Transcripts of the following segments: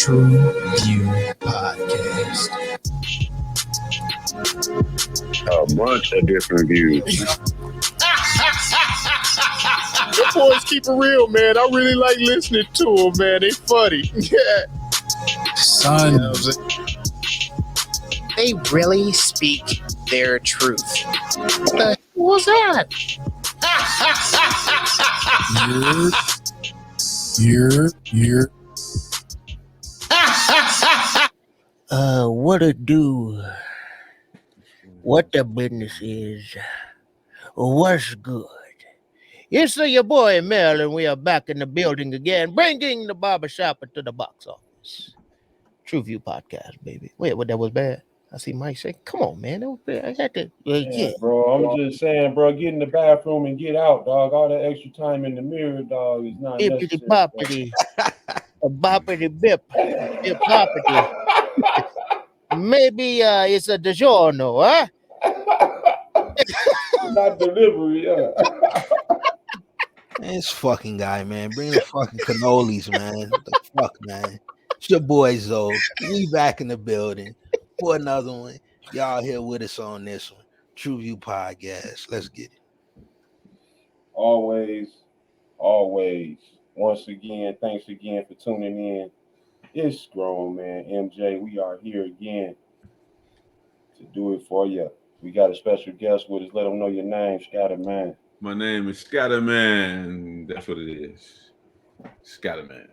TruVue Podcast. A bunch of different views. The boys keep it real, man. I really like listening to them, man. They funny. Yeah. Son, You know what I'm saying? They really speak their truth. What the hell was that? you're. What it do? What the business is? What's good? It's your boy Mel, and we are back in the building again, bringing the barbershop into the box office. TruVue Podcast, baby. Wait, what? That was bad. I see Mike say, "Come on, man, that was bad." I got to, yeah, bro. I'm just saying, bro. Get in the bathroom and get out, dog. All that extra time in the mirror, dog, is not necessary. Boppity, a boppity bip, bip boppity. Maybe it's a DiGiorno, huh? Not delivery, yeah. Man, this fucking guy, man. Bring the fucking cannolis, man. What the fuck, man? It's your boy Zoe. We back in the building for another one. Y'all here with us on this one. TruVue Podcast. Let's get it. Always. Once again, thanks again for tuning in. It's Grown Man MJ. We are here again to do it for you. We got a special guest with us. Let them know your name, Scatterman. My name is Scatterman. That's what it is. Scatterman.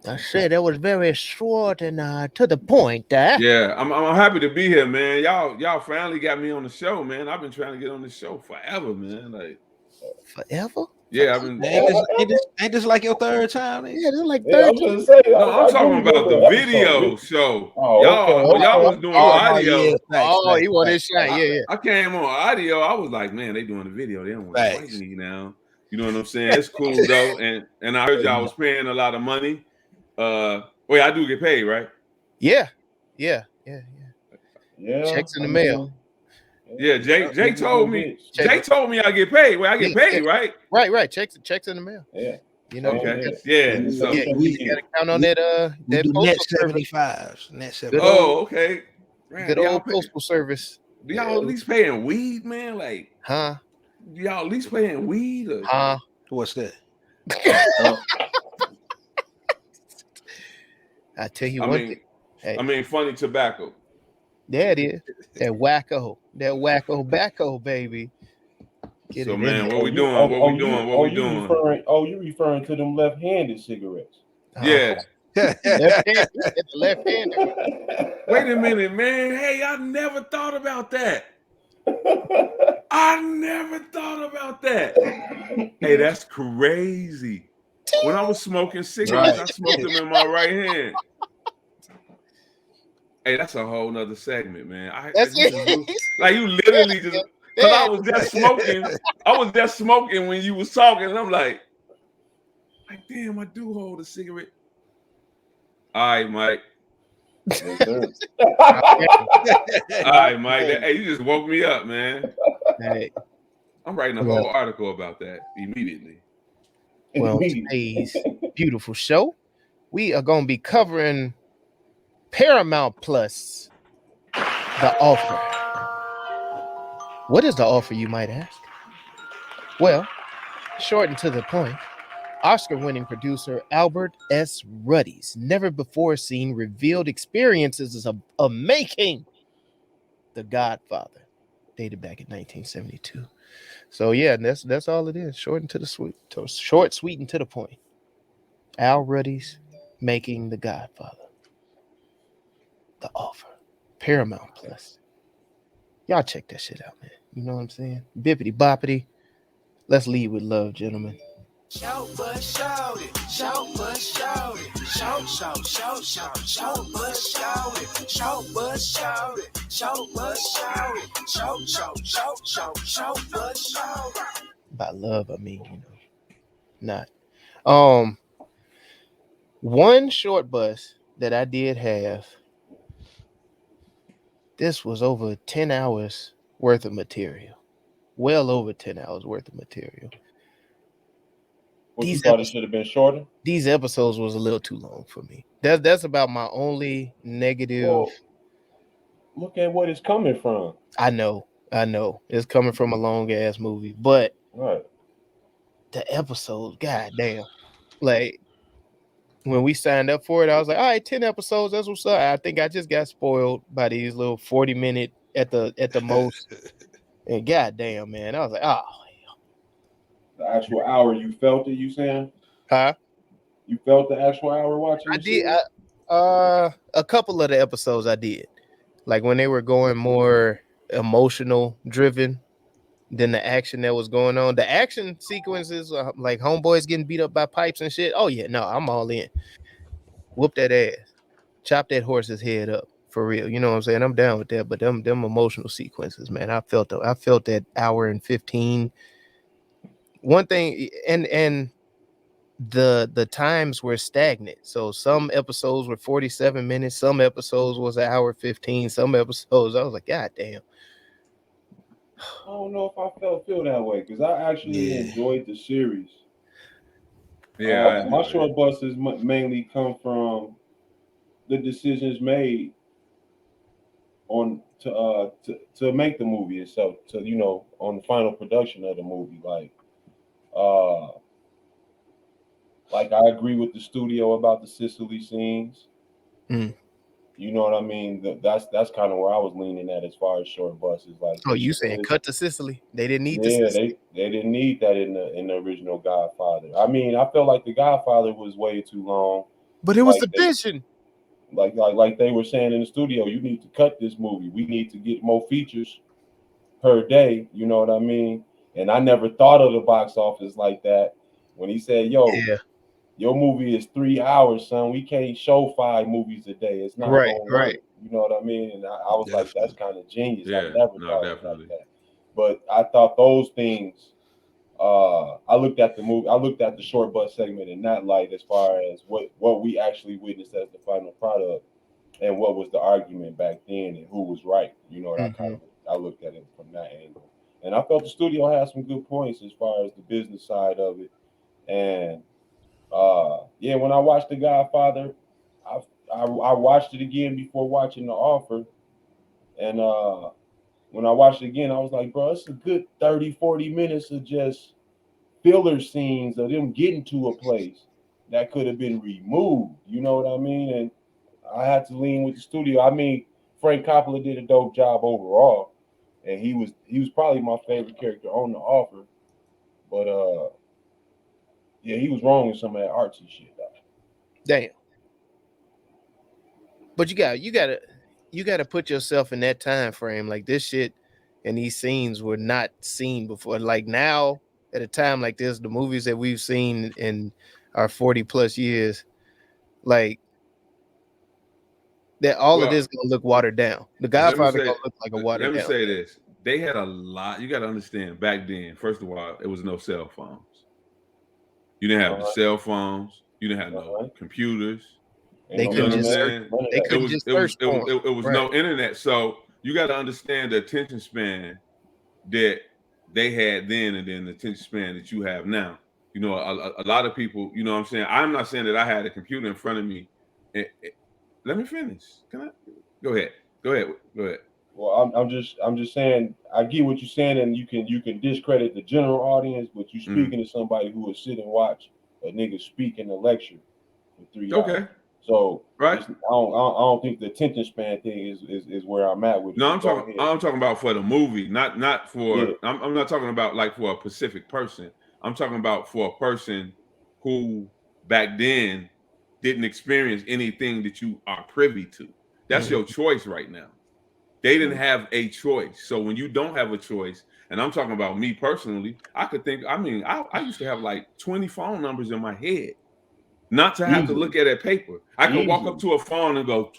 I said that was very short and to the point. Yeah, I'm happy to be here, man. Y'all finally got me on the show, man. I've been trying to get on the show forever, man. Like forever? Yeah, I've been. Ain't this like your third time? Yeah, this is like third. I'm talking about the video show. Y'all was doing audio. Yeah, he wanted his shot. Yeah. I came on audio. I was like, man, they doing the video. They don't want to fight me now. You know what I'm saying? It's cool though. And I heard y'all was paying a lot of money. Wait, I do get paid, right? Yeah. Checks in the mail. Yeah, Jay told me. Jay told me I get paid. Well, I get paid, right? Right. Checks in the mail. Yeah. You know. Okay. Yeah. So you gotta count on that. That net 75s. Net 75. Oh, okay. Man, good old postal service. Do y'all at least paying weed, man? Like, huh? Do y'all at least paying weed? Or? Huh? What's that? I tell you one thing. Hey. I mean, funny tobacco. There it is. That wacko backo, baby. Get so, man, what we doing? What we doing? You referring to them left-handed cigarettes? Yeah. Left-handed. Wait a minute, man. Hey, I never thought about that. Hey, that's crazy. When I was smoking cigarettes, I smoked them in my right hand. Hey, that's a whole nother segment, man. Like you literally just because I was just smoking when you was talking, and I'm like, damn, I do hold a cigarette. All right, Mike. All right, Mike. Hey, you just woke me up, man. Hey. I'm writing a whole article about that immediately. Well, today's beautiful show, we are going to be covering Paramount Plus, The Offer. What is The Offer, you might ask? Well, short and to the point, Oscar-winning producer Albert S. Ruddy's never-before-seen revealed experiences of making The Godfather, dated back in 1972. So yeah, that's all it is. Short, sweet, and to the point. Al Ruddy's making The Godfather. The Offer. Paramount Plus. Y'all check that shit out, man. You know what I'm saying? Bippity boppity. Let's lead with love, gentlemen. Shout but shout it, shout but shout it, shout but shout it, shout but shout it, shout but shout it. By love, I mean, not. One short bus that I did have. This was over 10 hours worth of material. Well over 10 hours worth of material. What you These thought it should have been shorter? These episodes was a little too long for me. That's about my only negative. Well, look at what it's coming from. I know it's coming from a long ass movie, but Right. the episodes, goddamn, like when we signed up for it, I was like, all right, 10 episodes, that's what's up. I think I just got spoiled by these little 40-minute at the most, and goddamn, man, I was like, oh, The actual hour, you felt it? You saying? huh? You felt the actual hour watching? I the did. series? A couple of the episodes I did, like when they were going more emotional driven than the action that was going on. The action sequences, like homeboys getting beat up by pipes and shit. Oh yeah, no, I'm all in. Whoop that ass, chop that horse's head up for real. You know what I'm saying? I'm down with that. But them emotional sequences, man, I felt that hour and 15. One thing, and the times were stagnant. So some episodes were 47 minutes, some episodes was an hour 15, some episodes I was like, God damn. I don't know if I feel that way because I actually enjoyed the series. Yeah, my short buses mainly come from the decisions made on to make the movie itself, to on the final production of the movie. Like I agree with the studio about the Sicily scenes. You know what I mean? That's kind of where I was leaning at as far as short buses. Like, oh, you saying cut to Sicily? They didn't need the Sicily. they didn't need that in the original Godfather. I mean, I felt like the Godfather was way too long. But it was the vision. Like they were saying in the studio, you need to cut this movie. We need to get more features per day. You know what I mean? And I never thought of the box office like that. When he said, "Yo, your movie is 3 hours, son. We can't show 5 movies a day. It's not going to work." You know what I mean? And I was like, that's kind of genius. I never thought about that. But I thought those things. I looked at the movie. I looked at the short bus segment in that light, as far as what we actually witnessed as the final product, and what was the argument back then, and who was right. You know, I looked at it from that angle, and I felt the studio had some good points as far as the business side of it. And when I watched The Godfather, I watched it again before watching The Offer, and when I watched it again, I was like, bro, it's a good 30-40 minutes of just filler scenes of them getting to a place that could have been removed. You know what I mean? And I had to lean with the studio. I mean, Frank Coppola did a dope job overall, and he was probably my favorite character on The Offer. But he was wrong in some of that artsy shit, though. Damn. But you gotta put yourself in that time frame. Like, this shit and these scenes were not seen before. Like, now at a time like this, the movies that we've seen in our 40 plus years, like that, all of this gonna look watered down. The Godfather gonna look like a watered down. Let me say this: they had a lot. You got to understand. Back then, first of all, it was no cell phones. You didn't have the cell phones. You didn't have no computers. They couldn't just search. It was no internet. So you got to understand the attention span that they had then, and then the attention span that you have now. You know, a lot of people. You know what I'm saying? I'm not saying that I had a computer in front of me. Let me finish. Can I? Go ahead. Well, I'm just saying, I get what you're saying, and you can discredit the general audience, but you're speaking to somebody who would sit and watch a nigga speak in a lecture for 3 hours. Okay. So I don't think the attention span thing is where I'm at with it. No, I'm talking about for the movie, not for. Yeah. I'm not talking about like for a specific person. I'm talking about for a person who back then didn't experience anything that you are privy to. That's your choice right now. They didn't have a choice. So when you don't have a choice, and I'm talking about me personally, I used to have like 20 phone numbers in my head, not to have to look at that paper. I could walk up to a phone and go,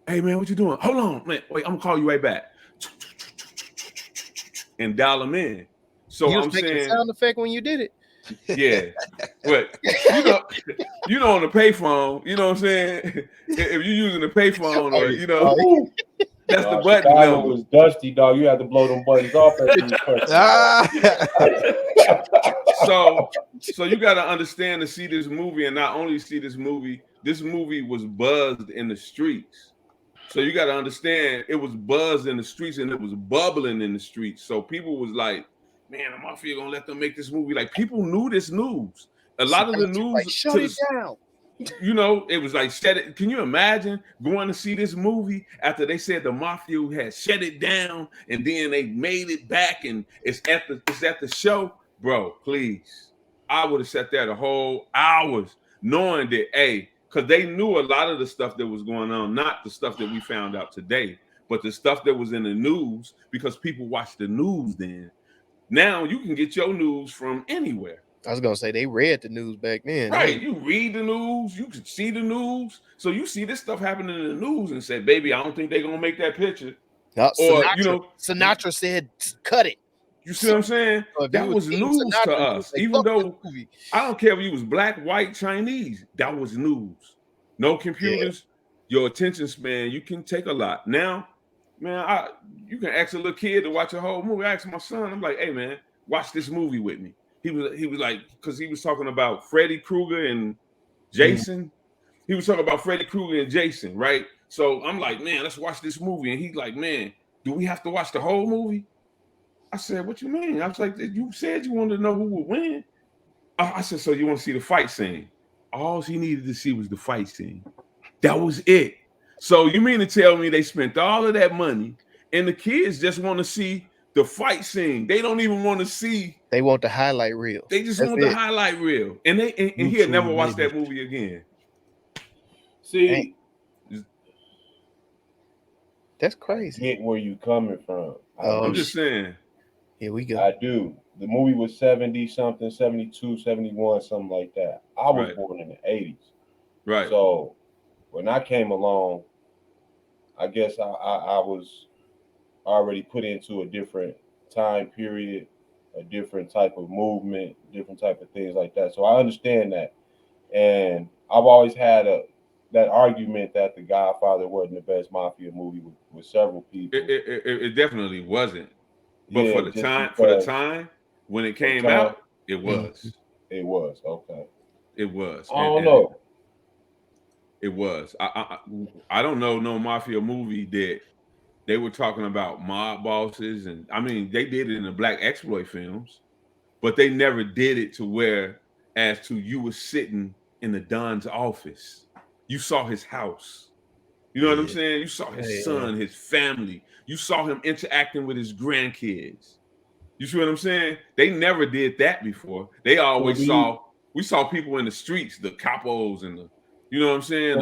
"Hey man, what you doing? Hold on, man. Wait, I'm gonna call you right back." And dial them in. So I'm saying, a sound effect when you did it. Yeah, but you know, on the payphone, you know what I'm saying? If you're using the payphone, or that's the button. Chicago was dusty, dog. You had to blow them buttons off. So you got to understand to see this movie, and not only see this movie was buzzed in the streets. So you got to understand it was buzzed in the streets and it was bubbling in the streets. So people was like, man, the mafia gonna let them make this movie. Like people knew this news. A lot of the news, like, shut it down. You know, it was like shut it. Can you imagine going to see this movie after they said the mafia had shut it down and then they made it back and it's at the show, bro? Please, I would have sat there the whole hours knowing that, hey, because they knew a lot of the stuff that was going on, not the stuff that we found out today, but the stuff that was in the news because people watched the news then. Now you can get your news from anywhere. I was gonna say they read the news back then. Right. You read the news, you can see the news. So you see this stuff happening in the news and say, baby, I don't think they're gonna make that picture. No, or Sinatra said cut it. You see what I'm saying? So that was news Sinatra, to us. Even though I don't care if you was black, white, Chinese, that was news. No computers, your attention span, you can take a lot. Now, man, you can ask a little kid to watch a whole movie. I asked my son, I'm like, hey man, watch this movie with me. He was like, because he was talking about Freddy Krueger and Jason. He was talking about Freddy Krueger and Jason, right? So I'm like, man, let's watch this movie. And he's like, man, do we have to watch the whole movie? I said, what you mean? I was like, you said you wanted to know who would win. I said, so you want to see the fight scene? All he needed to see was the fight scene. That was it. So you mean to tell me they spent all of that money and the kids just want to see the fight scene? They don't even want to see. They want the highlight reel. They just want the highlight reel, and he'll never watch that movie again. See, that's crazy. Get where you coming from. I'm just saying. Here we go. I do. The movie was 70 something, 72, 71, something like that. I was born in the 80s. Right. So when I came along, I guess I was already put into a different time period, a different type of movement, different type of things like that. So I understand that. And I've always had that argument that The Godfather wasn't the best mafia movie with several people. It definitely wasn't. But for the time when it came out, it was. It was, okay. It was. I don't know. It was. I don't know no mafia movie that they were talking about mob bosses, and I mean they did it in the black exploit films, but they never did it to where as to you were sitting in the Don's office. You saw his house. You know what I'm saying? You saw his son, his family. You saw him interacting with his grandkids. You see what I'm saying? They never did that before. They always we saw people in the streets, the capos and the, you know what I'm saying? So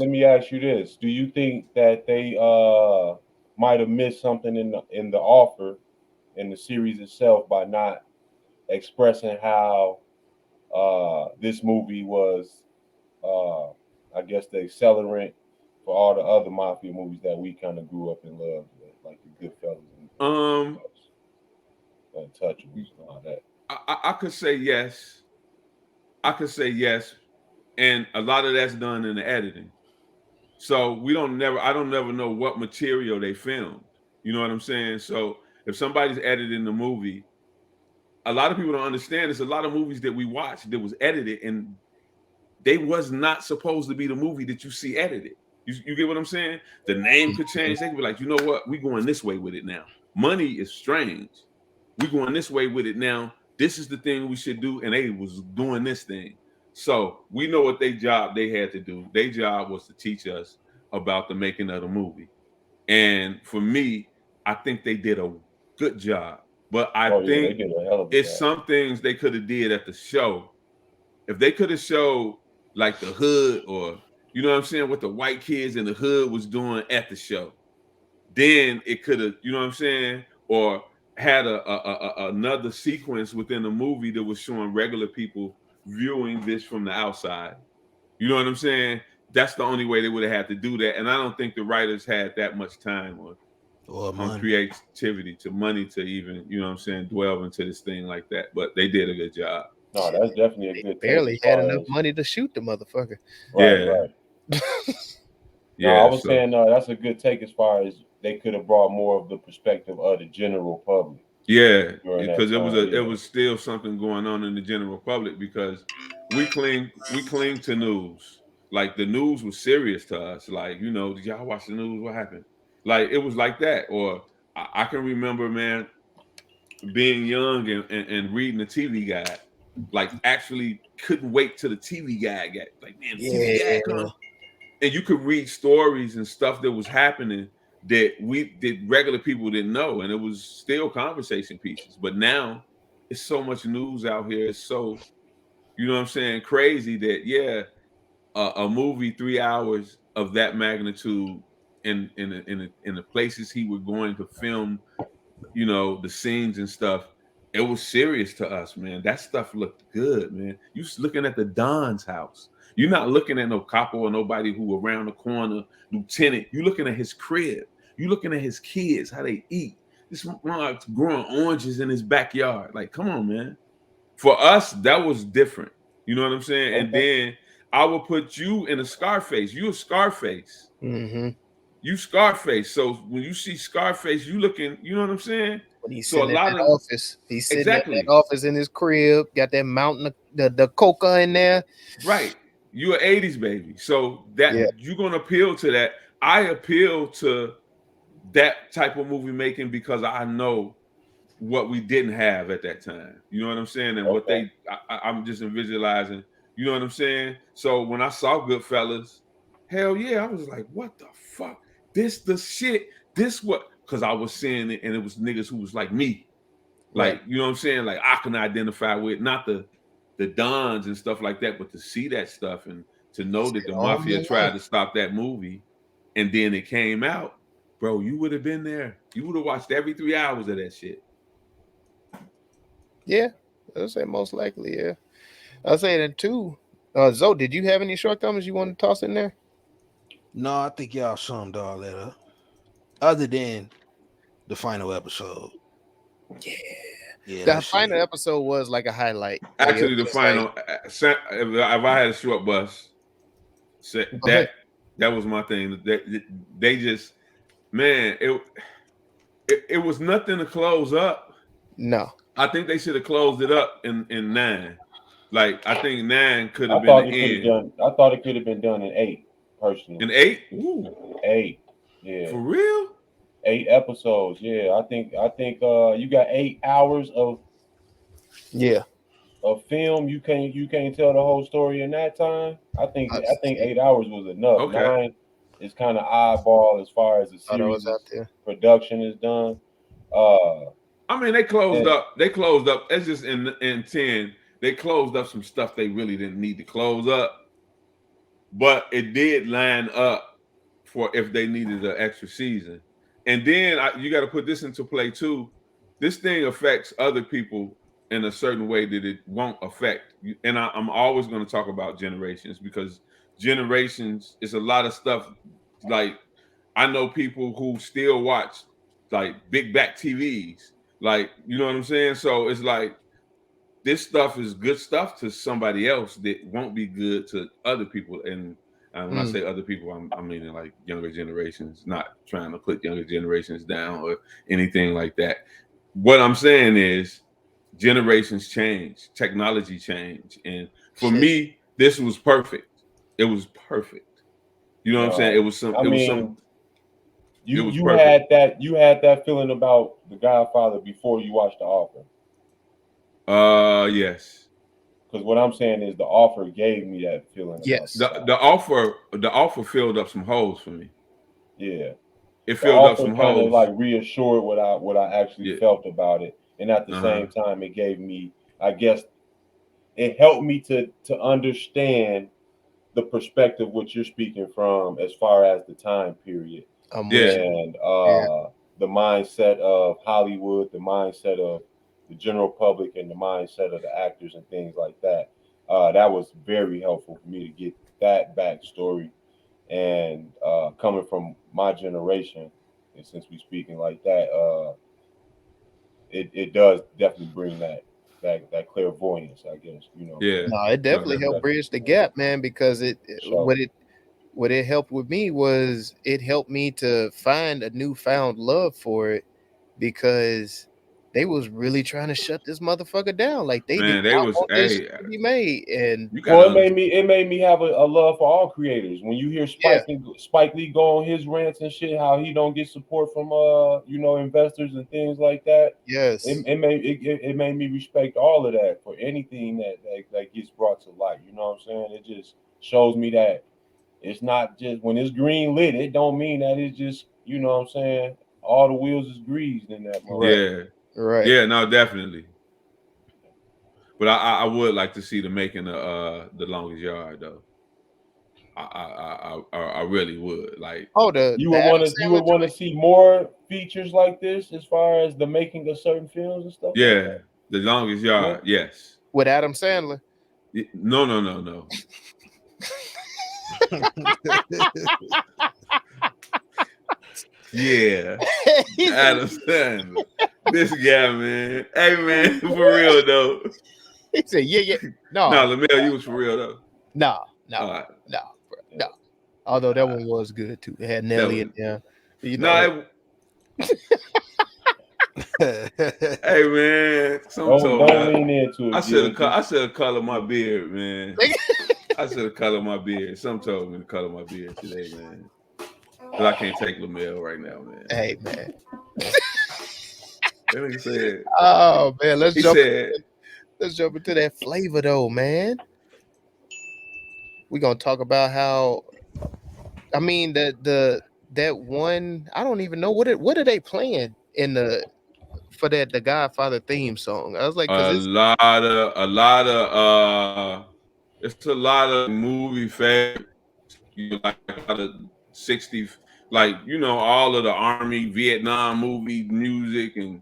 let me ask you this. Do you think that they might have missed something in the offer in the series itself by not expressing how this movie was I guess the accelerant for all the other mafia movies that we kind of grew up and loved, like the Goodfellas and Untouchables and all that? I could say yes. I could say yes, and a lot of that's done in the editing. So I don't never know what material they filmed. You know what I'm saying? So if somebody's editing the movie, a lot of people don't understand. There's a lot of movies that we watched that was edited, and they was not supposed to be the movie that you see edited. You get what I'm saying? The name could change. They could be like, you know what? We going this way with it now. Money is strange. We going this way with it now. This is the thing we should do. And they was doing this thing. So we know what their job they had to do. Their job was to teach us about the making of the movie. And for me, I think they did a good job. But I think it's some things they could have did at the show. If they could have showed like the hood or, you know what I'm saying, what the white kids in the hood was doing at the show, then it could have, you know what I'm saying, or had another sequence within the movie that was showing regular people viewing this from the outside. You know what I'm saying? That's the only way they would have had to do that. And I don't think the writers had that much time on creativity to money to even, you know what I'm saying, dwell into this thing like that. But they did a good job. No, that's definitely a good. Barely had enough money to shoot the motherfucker. Right. Yeah, I was saying that's a good take as far as they could have brought more of the perspective of the general public. Yeah, during that because it time. was still something going on in the general public because we cling to news. Like the news was serious to us. Like, you know, did y'all watch the news? What happened? Like it was like that. Or I can remember, man, being young and reading the TV guide. Like actually couldn't wait till the TV guide got like, man, the TV guide come. And you could read stories and stuff that was happening that regular people didn't know, and it was still conversation pieces. But now it's so much news out here. It's so, you know what I'm saying, crazy that a movie 3 hours of that magnitude in the places he was going to film, you know, the scenes and stuff. It was serious to us, man. That stuff looked good, man. You was looking at the Don's house. You're not looking at no Coppola or nobody who around the corner, lieutenant. You're looking at his crib. You're looking at his kids, how they eat. This man growing oranges in his backyard. Like, come on, man. For us, that was different. You know what I'm saying? Okay. And then I will put you in a Scarface. You a Scarface. Mm-hmm. You Scarface. So when you see Scarface, you looking, you know what I'm saying? When he's So sitting a lot in that of office, he's sitting exactly in that office in his crib, got that mountain of the coca in there. right. You an 80s baby. So that you're gonna appeal to that. I appeal to that type of movie making because I know what we didn't have at that time. You know what I'm saying? And what I'm just visualizing, you know what I'm saying? So when I saw Goodfellas, hell yeah, I was like, what the fuck? This the shit. This what? Because I was seeing it and it was niggas who was like me. Like, you know what I'm saying? Like I can identify with not the Dons and stuff like that, but to see that stuff and to know that the mafia tried to stop that movie and then it came out, bro, you would have been there. You would have watched every 3 hours of that shit. Yeah, I'll say most likely, yeah. I'll say that too. Zoe, did you have any shortcomings you want to toss in there? No, I think y'all summed all that up. Other than the final episode. Yeah, the final episode was like a highlight. Actually, the final, if I had a short bus, that was my thing. They just, man, it was nothing to close up. No, I think they should have closed it up in 9. Like I think 9 could have been the end. I thought it could have been done in 8, personally. In 8? Ooh. 8, yeah. For real? 8 episodes, yeah. I think you got 8 hours of film. You can't tell the whole story in that time. I think 8 hours was enough. Okay. 9 is kind of oddball as far as the series production is done. I mean, they closed up. It's just in 10. They closed up some stuff they really didn't need to close up, but it did line up for if they needed an extra season. And then you got to put this into play too. This thing affects other people in a certain way that it won't affect. And I'm always going to talk about generations because generations is a lot of stuff. Like I know people who still watch like big back TVs. Like, you know what I'm saying? So it's like this stuff is good stuff to somebody else that won't be good to other people. And when I say other people, I'm meaning like younger generations, not trying to put younger generations down or anything like that. What I'm saying is generations change, technology change. And for me, this was perfect. It was perfect. You know what I'm saying? It was some, You had that feeling about The Godfather before you watched The Offer. Yes. Because what I'm saying is The Offer gave me that feeling. Yes. The offer filled up some holes for me. Yeah. It filled up some kind holes. of like reassured what I actually felt about it. And at the same time, it gave me, I guess, it helped me to understand the perspective which you're speaking from as far as the time period. And the mindset of Hollywood, the mindset of the general public, and the mindset of the actors and things like that. That was very helpful for me to get that backstory. And coming from my generation, and since we're speaking like that, it does definitely bring that clairvoyance, I guess, you know. Yeah. No, it definitely helped bridge the gap, man, because what it helped with me was it helped me to find a newfound love for it, because they was really trying to shut this motherfucker down. Like they Man, did they not was want this shit to be made. And you Well, got it made me have a love for all creators. When you hear Spike Lee go on his rants and shit, how he don't get support from investors and things like that. yes, It made me respect all of that for anything that gets brought to light. You know what I'm saying? It just shows me that it's not just when it's green lit, it don't mean that it's just, you know what I'm saying, all the wheels is greased in that moment. right. Yeah, no, definitely. But I would like to see the making of The Longest Yard though. I really would. Like, you would want to see more features like this as far as the making of certain films and stuff. Yeah, like that. The Longest Yard, yes. With Adam Sandler. No. Yeah, Adam Sandler. This guy, man. Hey, man, for real though. He said, "Yeah, no, Lamel, you was for real though. No. Although that one was good too. It had Nelly in there. You know. Hey man, don't lean into it. I should have colored my beard, man. I should have colored my beard. Some told me to color my beard today, man. But I can't take Lamel right now, man. Hey man. That nigga said. Oh man, let's jump into that flavor though, man. We're gonna talk about how, I mean, that one, I don't even know what are they playing in the Godfather theme song. I was like, it's a lot of movie favorites. Like a lot of 60s, like, all of the Army, Vietnam movie music, and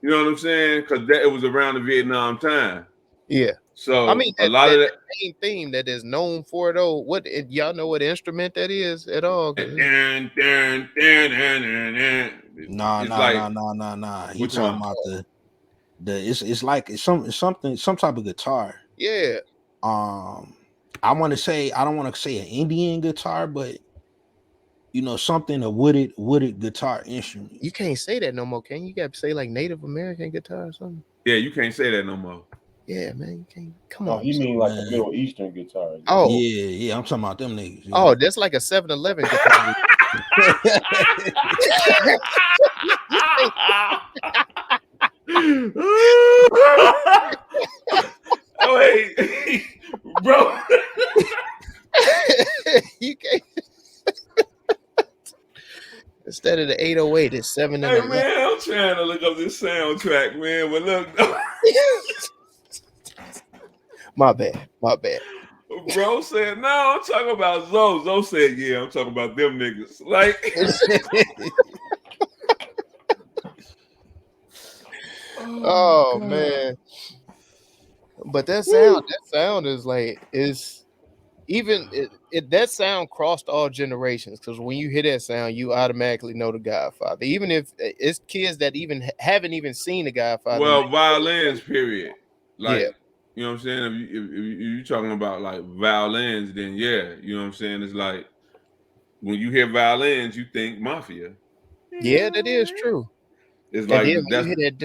you know what I'm saying? Because it was around the Vietnam time. Yeah. So I mean, a lot of that main theme that is known for it. Oh, y'all know what instrument that is at all? Nah. He talking about it's some type of guitar. Yeah. I don't want to say an Indian guitar, but something a wooded guitar instrument. You can't say that no more, can you? You got to say like Native American guitar or something. Yeah, you can't say that no more. Yeah, man, you can't. Come on. You mean like a Middle Eastern guitar? Oh, yeah. I'm talking about them niggas. Yeah. Oh, that's like a 7-Eleven guitar. Oh, wait, bro. You can't. Instead of the 808, it's 7 and Hey, man, I'm trying to look up this soundtrack, man. But look, my bad. Bro said, no, I'm talking about Zoe. Zoe said, yeah, I'm talking about them niggas. Like, oh man. But that sound is like, that sound crossed all generations, because when you hear that sound, you automatically know the Godfather, even if it's kids that even haven't even seen the Godfather. Well, violins, period. Like, yeah. You know what I'm saying? If you're talking about like violins, then yeah, you know what I'm saying? It's like when you hear violins, you think mafia. Yeah, that is true. It's like you that's hear that.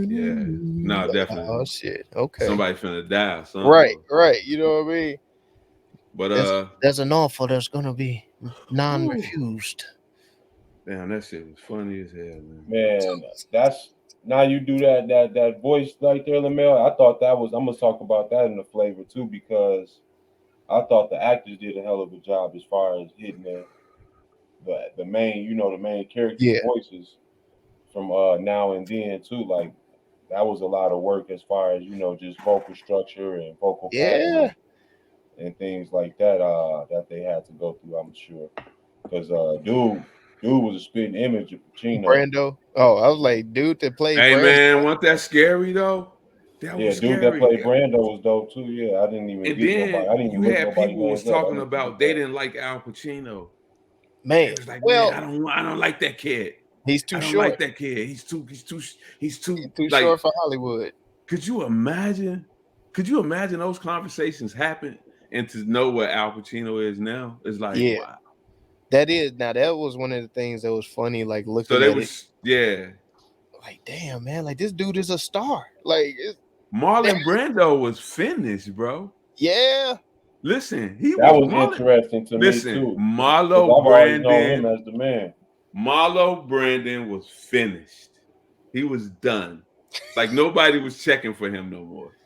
Yeah, no, definitely. Oh shit. Okay. Somebody finna die. Right. You know what I mean? But there's an offer that's gonna be non-refused. Damn, that shit was funny as hell, man. Man, that's now you do that voice right there, Lamel. I thought that was. I'm gonna talk about that in the flavor too, because I thought the actors did a hell of a job as far as hitting the main, the main character voices from Now and Then too. Like that was a lot of work as far as just vocal structure and vocal pattern and things like that that they had to go through. I'm sure because dude was a spitting image of Pacino. Brando. Oh, I was like, dude that played. Hey Brando. Man, wasn't that scary though? That was dude scary. that played Brando was dope too. Yeah, I didn't even. And get then nobody. I didn't even you look had nobody people was names up. talking about they didn't like Al Pacino. Man, it was like, man, I don't like that kid. He's too short. I don't like that kid. He's too like, short for Hollywood. Could you imagine those conversations happen and to know what Al Pacino is now? It's like, wow. That was one of the things that was funny. Like looking So they at was like, damn man, like this dude is a star. Like, Marlon Brando was finished, bro. Yeah. Listen, that was interesting to me too. Marlo I've always known him Brandon as the man. Marlo Brandon was finished. He was done. Like nobody was checking for him no more.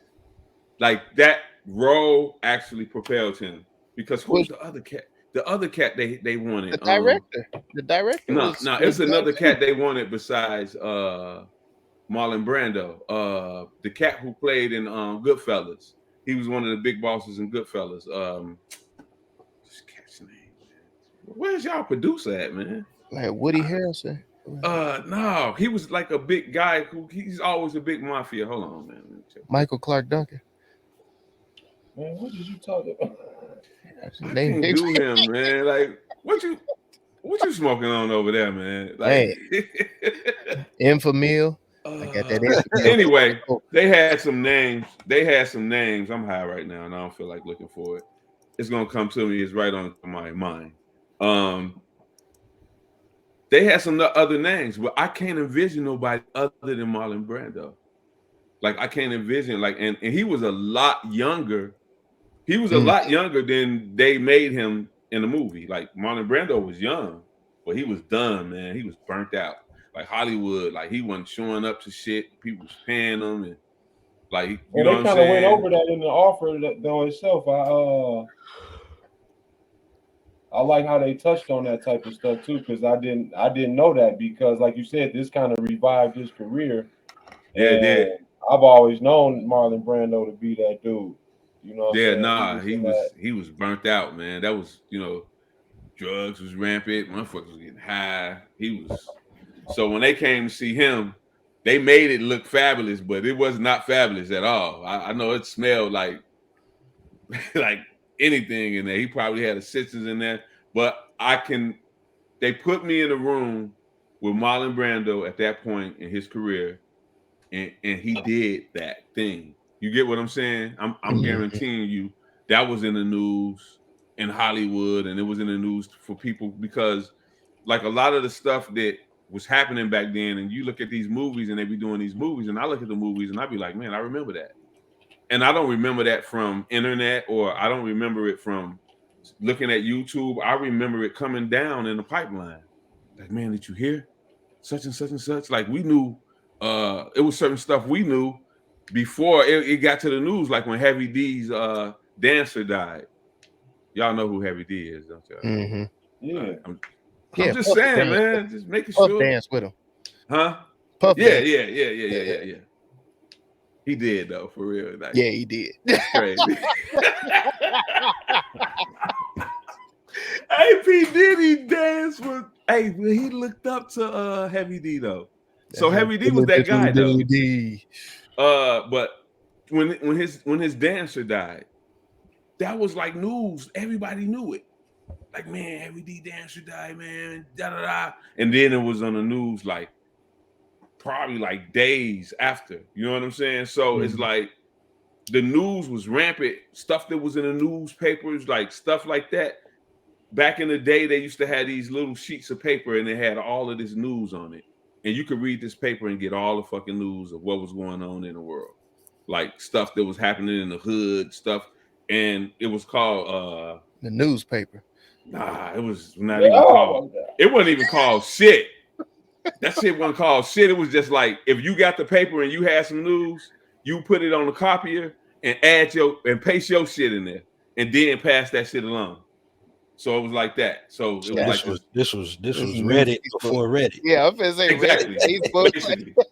Like that role actually propelled him because who's the other cat? The other cat they wanted. The director. The director. No, it's another cat they wanted besides Marlon Brando. The cat who played in Goodfellas. He was one of the big bosses in Goodfellas. This cat's name, man. Where's y'all producer at, man? Like Woody Harrelson. No, he was like a big guy who he's always a big mafia. Hold on, man. Michael Clark Duncan. Man, what did you talk about? I can't do him, man. Like, what you smoking on over there, man? Like, Infamil. I got that Infamil. Anyway, they had some names. I'm high right now, and I don't feel like looking for it. It's gonna come to me. It's right on my mind. They had some other names, but I can't envision nobody other than Marlon Brando. Like, I can't envision, like, and he was a lot younger. He was a lot younger than they made him in the movie. Like, Marlon Brando was young, but he was done, man. He was burnt out. Like, Hollywood, like, he wasn't showing up to shit. People was paying him, and, like, you know what I'm saying? They kind of went over that in the offer, though, itself. I like how they touched on that type of stuff too, because I didn't know that, because like you said, this kind of revived his career. Yeah, it did. I've always known Marlon Brando to be that dude. You know what I'm saying? He was burnt out, man. That was, drugs was rampant, motherfuckers was getting high. So when they came to see him, they made it look fabulous, but it was not fabulous at all. I know it smelled like like anything in there. He probably had assistants in there, but they put me in a room with Marlon Brando at that point in his career, and he did that thing. You get what I'm saying? I'm guaranteeing you that was in the news in Hollywood, and it was in the news for people, because like a lot of the stuff that was happening back then, and you look at these movies and they be doing these movies, and I look at the movies and I be like, man, I remember that. And I don't remember that from internet, or I don't remember it from looking at YouTube. I remember it coming down in the pipeline. Like, man, did you hear such and such and such? Like, we knew it was certain stuff we knew before it got to the news. Like when Heavy D's dancer died. Y'all know who Heavy D is, don't y'all? Mm-hmm. Yeah. I'm just saying, man. Just making Puff sure. Dance with him. Huh? Puff yeah, dance. Yeah. He did though, for real. Like, yeah, he did. That's crazy. Hey, P Diddy danced with. Hey, he looked up to Heavy D though. So Heavy D was that guy though. But when his dancer died, that was like news. Everybody knew it. Like, man, Heavy D dancer died, man. Da da da. And then it was on the news like probably like days after. You know what I'm saying? So it's like the news was rampant. Stuff that was in the newspapers, like stuff like that. Back in the day, they used to have these little sheets of paper, and they had all of this news on it. And you could read this paper and get all the fucking news of what was going on in the world. Like stuff that was happening in the hood, stuff. And it was called the newspaper. Nah, it was not even called. It wasn't even called shit. That shit wasn't called shit. It was just like, if you got the paper and you had some news, you put it on the copier and paste your shit in there, and then pass that shit along. So it was like that. So it was this was Reddit before Reddit. Yeah, I'm gonna say exactly. Reddit, Facebook.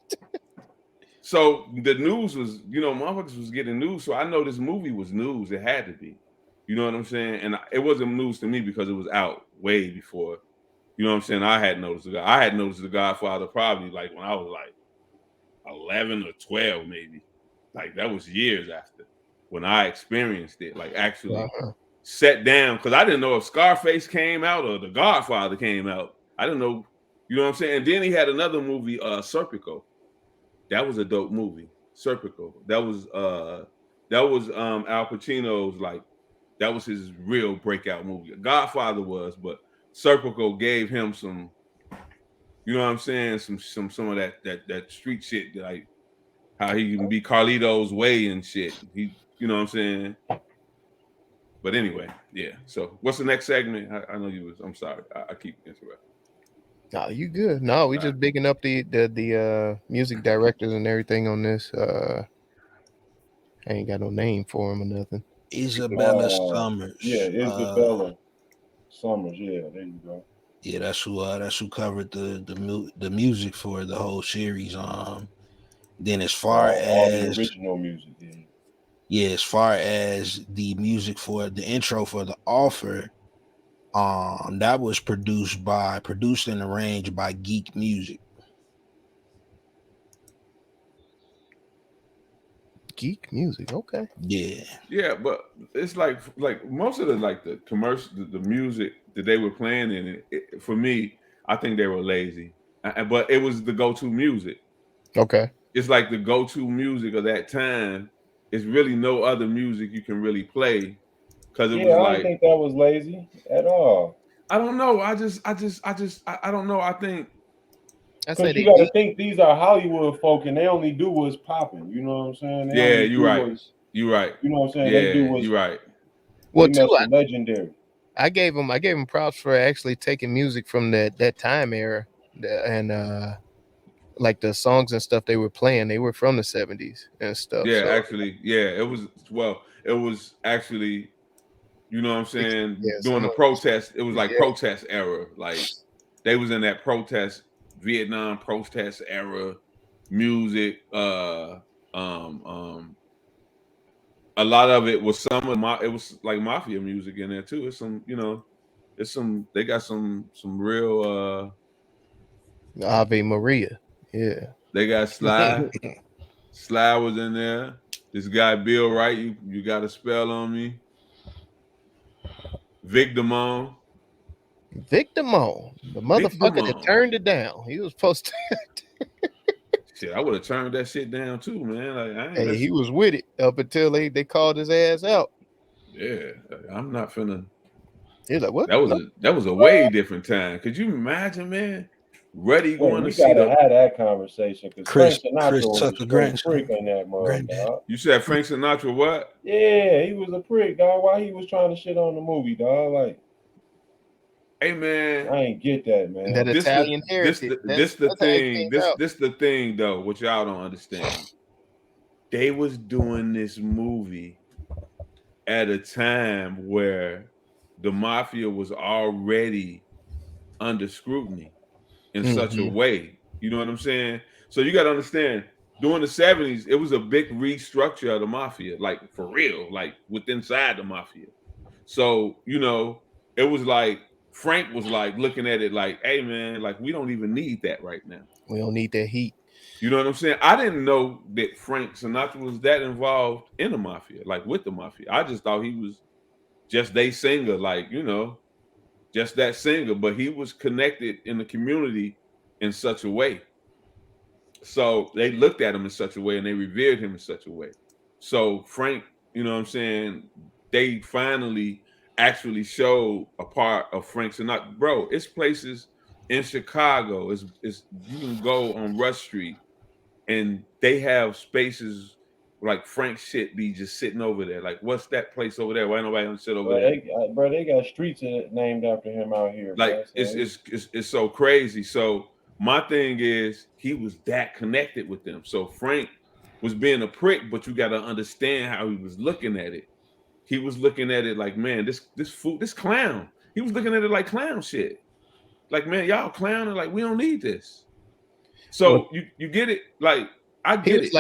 So the news was, motherfuckers was getting news. So I know this movie was news. It had to be. You know what I'm saying? And it wasn't news to me because it was out way before. You know what I'm saying? I had noticed the Godfather probably like when I was like 11 or 12, maybe. Like that was years after when I experienced it. Like actually sat down, because I didn't know if Scarface came out or the Godfather came out. I didn't know. You know what I'm saying? And then he had another movie, Serpico. That was a dope movie. Serpico. That was Al Pacino's, like, that was his real breakout movie. Godfather was, but Serpico gave him some, you know what I'm saying, some of that street shit, like how he can be Carlito's Way and shit. He, you know what I'm saying. But anyway, yeah. So what's the next segment? I know you was. I'm sorry. I keep interrupting. No, you good. No, we just bigging up the music directors and everything on this. I ain't got no name for him or nothing. Isabella Summers. Yeah, Isabella Summers. Yeah, there you go. Yeah, that's who covered the music for the whole series. Then as far all the as original music, as far as the music for the intro for The Offer, that was produced and arranged by Geek Music. Geek Music, okay. Yeah, but it's like most of the commercial, the music that they were playing in it, for me, I think they were lazy. But it was the go-to music. Okay. It's like the go-to music of that time. It's really no other music you can really play because it was I like, don't think that was lazy at all. I don't know. I don't know. I think because you got to think these are Hollywood folk and they only do what's popping. You know what I'm saying? You're right. You're right. You know what I'm saying? Yeah, they do what's, you're right. Well, too, legendary. I gave him props for actually taking music from that time era and like the songs and stuff they were playing, they were from the 70s and stuff. Yeah, so. actually, yeah, it was actually, you know what I'm saying, during the protest, it was like protest era. Like they was in that protest, Vietnam protest era music. A lot of it was it was like mafia music in there too. It's some, you know, they got some real Ave Maria. Yeah. They got Sly. Sly was in there. This guy Bill Wright, you got a spell on me. Vic Damone. The motherfucker that turned it down. He was supposed to. Shit, I would have turned that shit down too, man. Like, hey, he was with it up until they called his ass out. Yeah, I'm not finna. He's like, what? That was a way different time. Could you imagine, man? Ruddy going to see have that conversation because Frank Sinatra was Tucker a prick on that motherfucker. You said Frank Sinatra what? Yeah, he was a prick, dog. Why he was trying to shit on the movie, dog? Like, hey man, I ain't get that, man. That Italian heritage. This the thing though, what y'all don't understand. They was doing this movie at a time where the mafia was already under scrutiny in such a way. You know what I'm saying? So you got to understand, during the 70s, it was a big restructure of the mafia, like for real, like within inside the mafia. So, you know, it was like Frank was like looking at it like, hey man, like we don't even need that right now. We don't need that heat. You know what I'm saying? I didn't know that Frank Sinatra was that involved in the mafia, like with the mafia. I just thought he was just they singer, like, you know, just that singer, but he was connected in the community in such a way. So they looked at him in such a way and they revered him in such a way. So Frank, you know what I'm saying? They finally actually showed a part of Frank Sinatra. Bro, it's places in Chicago. It's you can go on Rush Street and they have spaces like Frank shit be just sitting over there. Like, what's that place over there? Why nobody don't sit over there? They got streets named after him out here. Like, bro. it's so crazy. So my thing is, he was that connected with them. So Frank was being a prick, but you got to understand how he was looking at it. He was looking at it like, man, this clown. He was looking at it like clown shit. Like, man, y'all clowning. Like, we don't need this. So you get it? Like, I get it.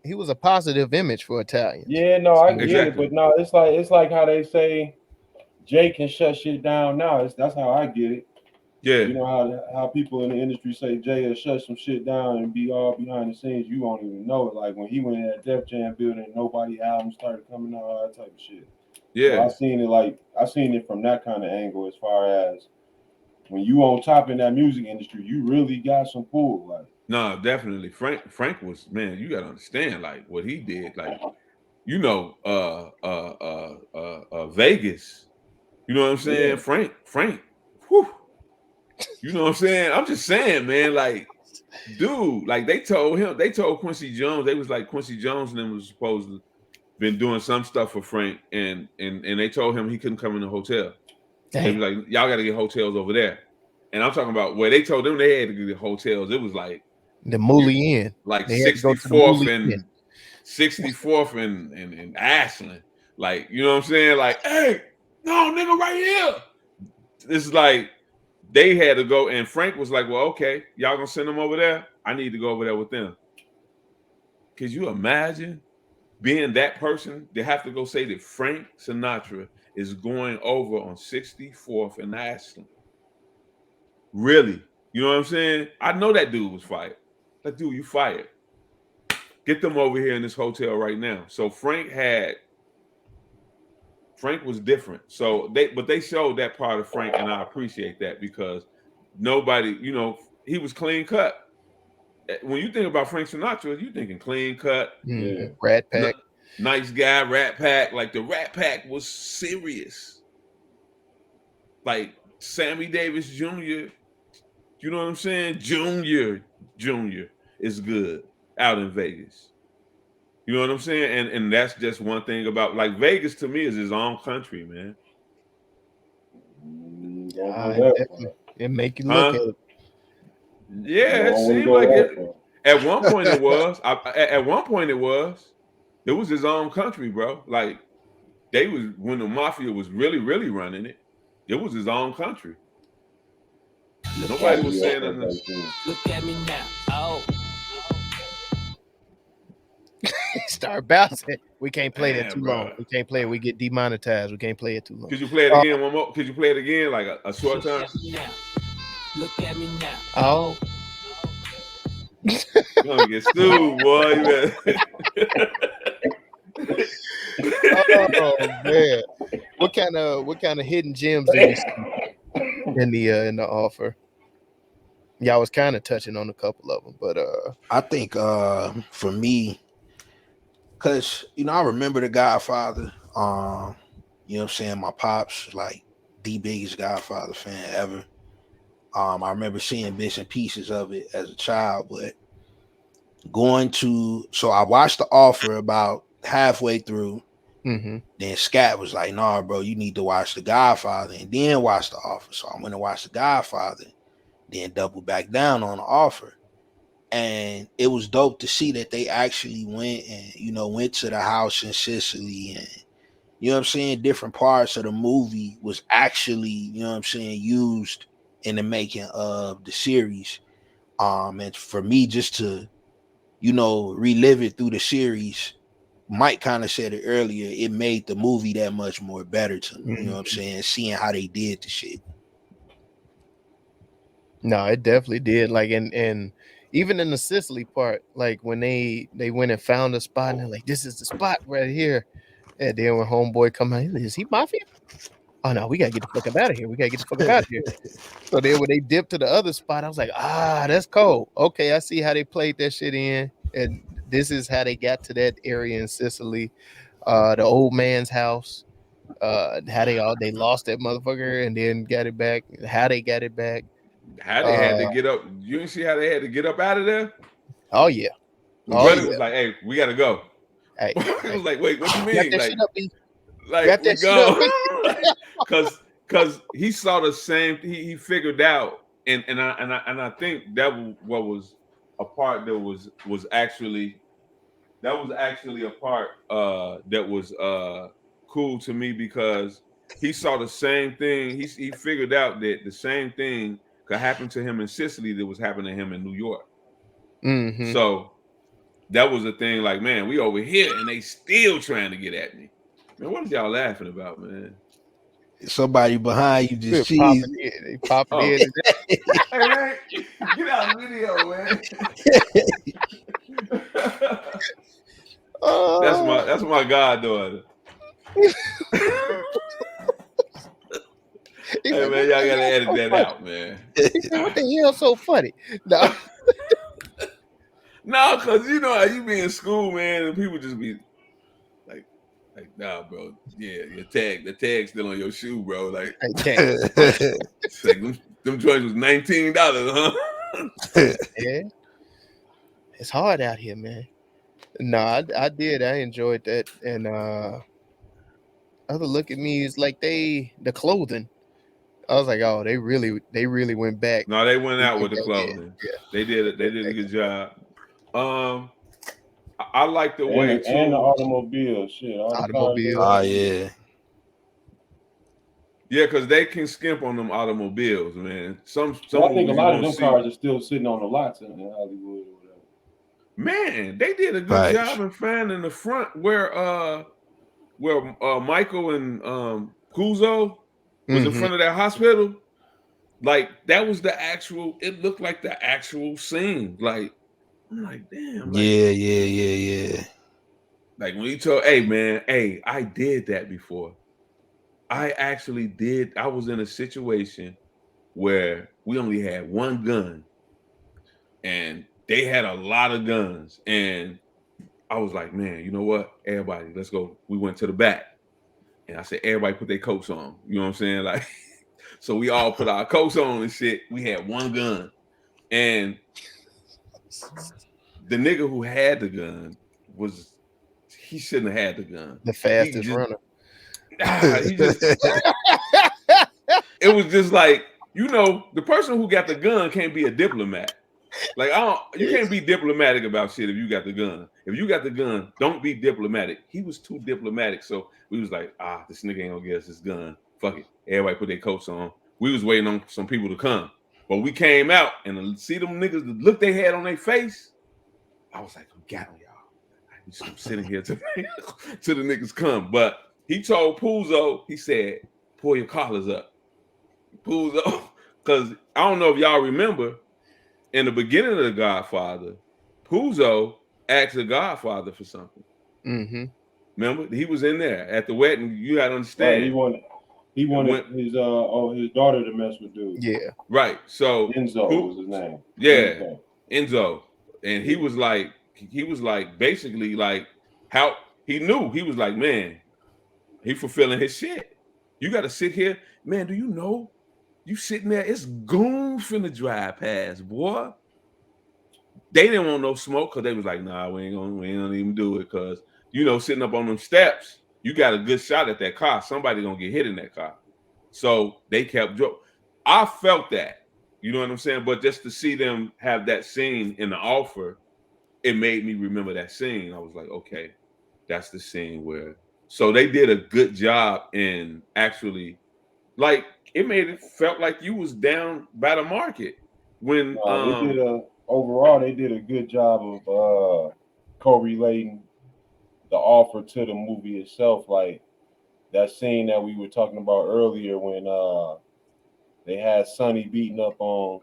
He was a positive image for Italians. Yeah, no, I get it, but no, it's like how they say Jay can shut shit down now. That's how I get it. Yeah, you know how people in the industry say Jay will shut some shit down and be all behind the scenes. You won't even know it. Like when he went in that Def Jam building, nobody albums started coming out, all that type of shit. Yeah, so I seen it from that kind of angle. As far as when you on top in that music industry, you really got some pull. Like, no, definitely. Frank was, man, you gotta understand like what he did. Like, you know, Vegas. You know what I'm saying? Yeah. Frank. Whew, You know what I'm saying? I'm just saying, man. Like, dude, like they told Quincy Jones, they was like Quincy Jones and them was supposed to been doing some stuff for Frank, and they told him he couldn't come in the hotel. They was like, y'all got to get hotels over there. And I'm talking about where they told them they had to get hotels. It was like the Mooly Inn, like 64th and Ashland. Like, you know what I'm saying? Like, hey, no, nigga, right here. It's like they had to go, and Frank was like, well, okay, y'all gonna send them over there? I need to go over there with them. Could you imagine being that person? They have to go say that Frank Sinatra is going over on 64th and Ashland. Really? You know what I'm saying? I know that dude was fired. Like, dude, you fired. Get them over here in this hotel right now. So Frank was different. So they showed that part of Frank, and I appreciate that because nobody, you know, he was clean cut. When you think about Frank Sinatra, you thinking clean cut, Rat Pack, nice guy, Rat Pack. Like the Rat Pack was serious. Like Sammy Davis Jr., you know what I'm saying? Junior is good out in Vegas. You know what I'm saying? And that's just one thing about, like, Vegas to me is his own country, man. It make you look at it. Yeah, it seemed like it. At one point it was. At one point it was. It was his own country, bro. Like, they was, when the mafia was really, really running it, it was his own country. Nobody was saying nothing. Look at me now. Oh. Start bouncing. We can't play that too long. We can't play it. We get demonetized. We can't play it too long. Could you play it again one more? Could you play it again like a short time? Look at me now. Oh. You're gonna get sued, boy. Oh man. What kind of hidden gems do you see in the offer? Y'all was kind of touching on a couple of them, but I think for me, because you know, I remember the Godfather. You know what I'm saying? My pops, like the biggest Godfather fan ever. I remember seeing bits and pieces of it as a child, but so I watched the offer about halfway through. Mm-hmm. Then Scat was like, "Nah, bro, you need to watch the Godfather and then watch the offer." So I went to watch the Godfather, then double back down on the offer. And it was dope to see that they actually went to the house in Sicily, and you know what I'm saying, different parts of the movie was actually, you know what I'm saying, used in the making of the series. And for me just to, you know, relive it through the series, Mike kind of said it earlier, it made the movie that much more better to me. You know what I'm saying? Seeing how they did the shit. No, it definitely did. Like, and even in the Sicily part, like when they went and found a spot and they're like, this is the spot right here. And then when homeboy come out, is he mafia? Oh no, we gotta get the fuck out of here. We gotta get the fuck out of here. So then when they dipped to the other spot, I was like, that's cold. Okay, I see how they played that shit in. And this is how they got to that area in Sicily. The old man's house. How they lost that motherfucker and then got it back. How they got it back. How they had to get up. You didn't see how they had to get up out of there? Oh yeah. Brother was like, hey, we gotta go. Hey, I was like, wait, what you mean? Like we go. Cause he saw the same. He figured out, and I think that what was a part that was actually a part that was cool to me, because he saw the same thing. He figured out that the same thing could happen to him in Sicily that was happening to him in New York. Mm-hmm. So that was the thing. Like, man, we over here and they still trying to get at me. Man, what is y'all laughing about, man? Somebody behind you just cheese. They popping in. Hey, man, get out of the video, man. That's my goddaughter. Hey, man, y'all gotta edit that out, man. He said, what the hell so funny? No. No, because you know how you be in school, man, and people just be like, nah, bro. Yeah, the tag's still on your shoe, bro. Like, Them joints was $19, huh? Yeah, it's hard out here, man. No, I did. I enjoyed that. And other look at me is like the clothing. I was like, oh, they really went back. No, they went out with the Yeah, clothing. yeah. They did it. They did a good job. I like the way too. And the automobile shit. All the Automobile. cars. yeah. Yeah, because they can skimp on them automobiles, man. Some So I think a movies lot you of them won't see. cars are still sitting on the lots in Hollywood or whatever. Man, they did a good Right. job in finding the front where Michael and Kuzo was in front of that hospital. Like that was the actual. It looked like the actual scene. Like I'm like, damn. Like, Yeah. like when you told, hey man, hey, I did that before. I actually did. I was in a situation where we only had one gun and they had a lot of guns. And I was like, man, you know what? Everybody, let's go. We went to the back. And I said, everybody put their coats on. You know what I'm saying? Like, so we all put our coats on and shit. We had one gun. And the nigga who had the gun he shouldn't have had the gun. The fastest runner. It was just like, you know, the person who got the gun can't be a diplomat. Like, you can't be diplomatic about shit if you got the gun. If you got the gun, don't be diplomatic. He was too diplomatic. So we was like, this nigga ain't gonna get us his gun. Fuck it. Everybody put their coats on. We was waiting on some people to come. But we came out and see them niggas, the look they had on their face. I was like, we got them, y'all. We just sitting here till the niggas come. But he told Puzo, he said, pull your collars up. Puzo, because I don't know if y'all remember, in the beginning of The Godfather, Puzo asked the Godfather for something. Mm-hmm. Remember? He was in there at the wedding. You gotta understand. Right, he wanted his daughter to mess with dude. Yeah. Right. So Enzo was his name. Yeah. Enzo. And he was like basically like how he knew. He was like, man, he fulfilling his shit. You gotta sit here. Man, do you know? You sitting there, it's goons finna drive past, boy. They didn't want no smoke because they was like, nah, we ain't gonna even do it. Cause you know, sitting up on them steps, you got a good shot at that car. Somebody gonna get hit in that car. So they kept I felt that, you know what I'm saying? But just to see them have that scene in the offer, it made me remember that scene. I was like, okay, that's the scene where. So they did a good job in actually, like, it made it felt like you was down by the market when overall they did a good job of correlating the offer to the movie itself. Like that scene that we were talking about earlier when they had Sonny beating up on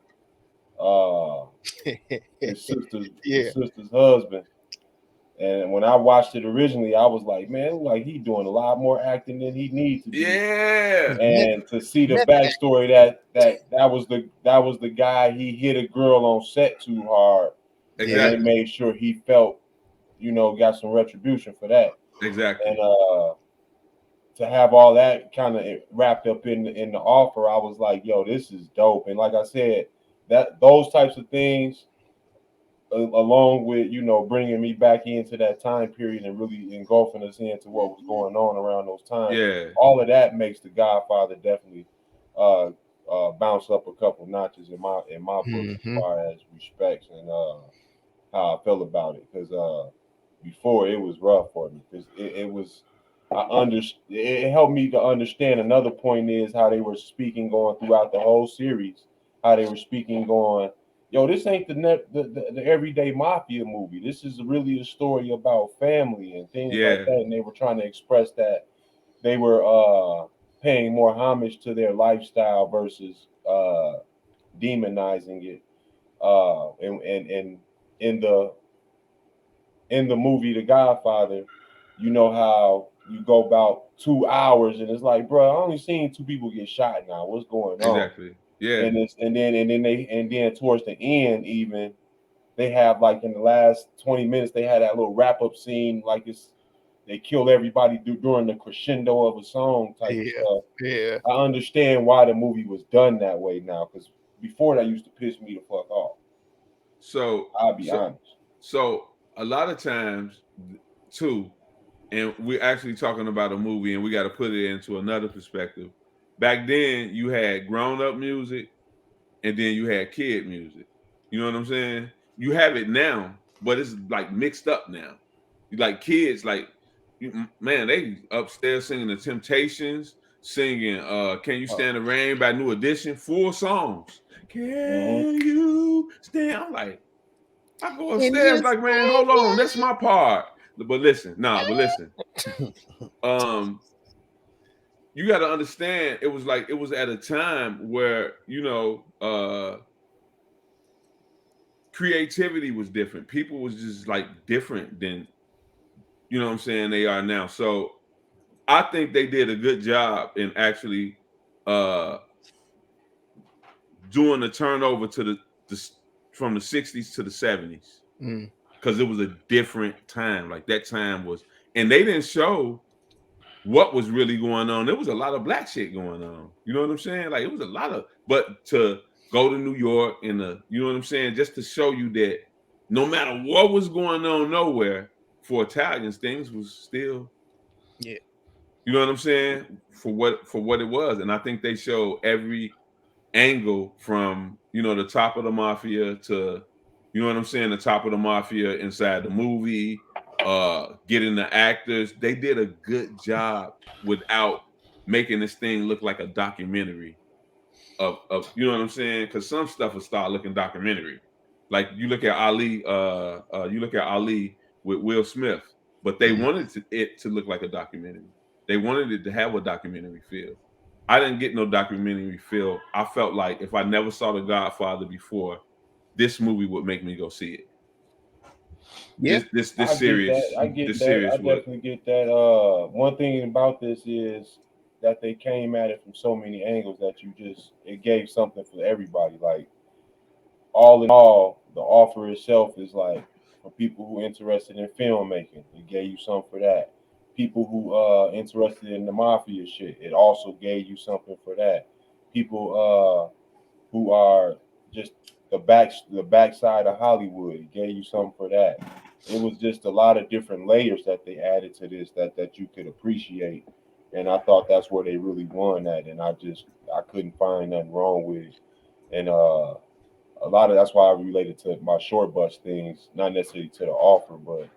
his sister's husband. And when I watched it originally, I was like, man, like he doing a lot more acting than he needs to do. Yeah. And to see the backstory that was the guy, he hit a girl on set too hard. Exactly. And they made sure he felt, you know, got some retribution for that. Exactly. And to have all that kind of wrapped up in the offer, I was like, yo, this is dope. And like I said, that those types of things, along with, you know, bringing me back into that time period and really engulfing us into what was going on around those times. Yeah. All of that makes The Godfather definitely bounce up a couple notches in my book as far as respects and how I felt about it. Because before it was rough for me. Because it was, it helped me to understand. Another point is how they were speaking going throughout the whole series. How they were speaking going, yo, this ain't the everyday mafia movie. This is really a story about family and things like that. And they were trying to express that they were paying more homage to their lifestyle versus demonizing it. And in the movie The Godfather, you know how you go about 2 hours and it's like, bro, I only seen 2 people get shot now. What's going on? Exactly. Yeah. And then towards the end, even they have like in the last 20 minutes, they had that little wrap-up scene, like they kill everybody during the crescendo of a song type stuff. Yeah. I understand why the movie was done that way now, because before that used to piss me the fuck off. So I'll be honest. So a lot of times too, and we're actually talking about a movie and we got to put it into another perspective. Back then you had grown-up music and then you had kid music. You know what I'm saying? You have it now, but it's like mixed up now. Like kids, like man, they upstairs singing The Temptations, singing Can You Stand the Rain by New Edition, full songs. Can you stand? I'm like, I go upstairs like, man, hold on, that's my part. But listen, you got to understand, it was at a time where, you know, creativity was different. People was just like different than, you know what I'm saying, they are now. So I think they did a good job in actually doing the turnover to the from the 60s to the 70s. Because it was a different time. Like that time was, and they didn't show what was really going on. There was a lot of black shit going on. You know what I'm saying? Like it was a lot of, but to go to New York and you know what I'm saying, just to show you that no matter what was going on nowhere, for Italians, things was still, yeah. You know what I'm saying? For what it was. And I think they show every angle from, you know, the top of the mafia to, you know what I'm saying, the top of the mafia inside the movie, getting the actors. They did a good job without making this thing look like a documentary of you know what I'm saying? Because some stuff will start looking documentary. Like you look at Ali, with Will Smith, but they wanted it to look like a documentary. They wanted it to have a documentary feel. I didn't get no documentary feel. I felt like if I never saw The Godfather before, this movie would make me go see it. Yeah, this series. I definitely get that. One thing about this is that they came at it from so many angles that it gave something for everybody. Like all in all, the offer itself is like for people who are interested in filmmaking, it gave you something for that. People who interested in the mafia shit, it also gave you something for that. People who are just the backside of Hollywood, it gave you something for that. It was just a lot of different layers that they added to this that you could appreciate. And I thought that's where they really won at. And I couldn't find nothing wrong with it. And a lot of that's why I related to my short bus things, not necessarily to the offer, but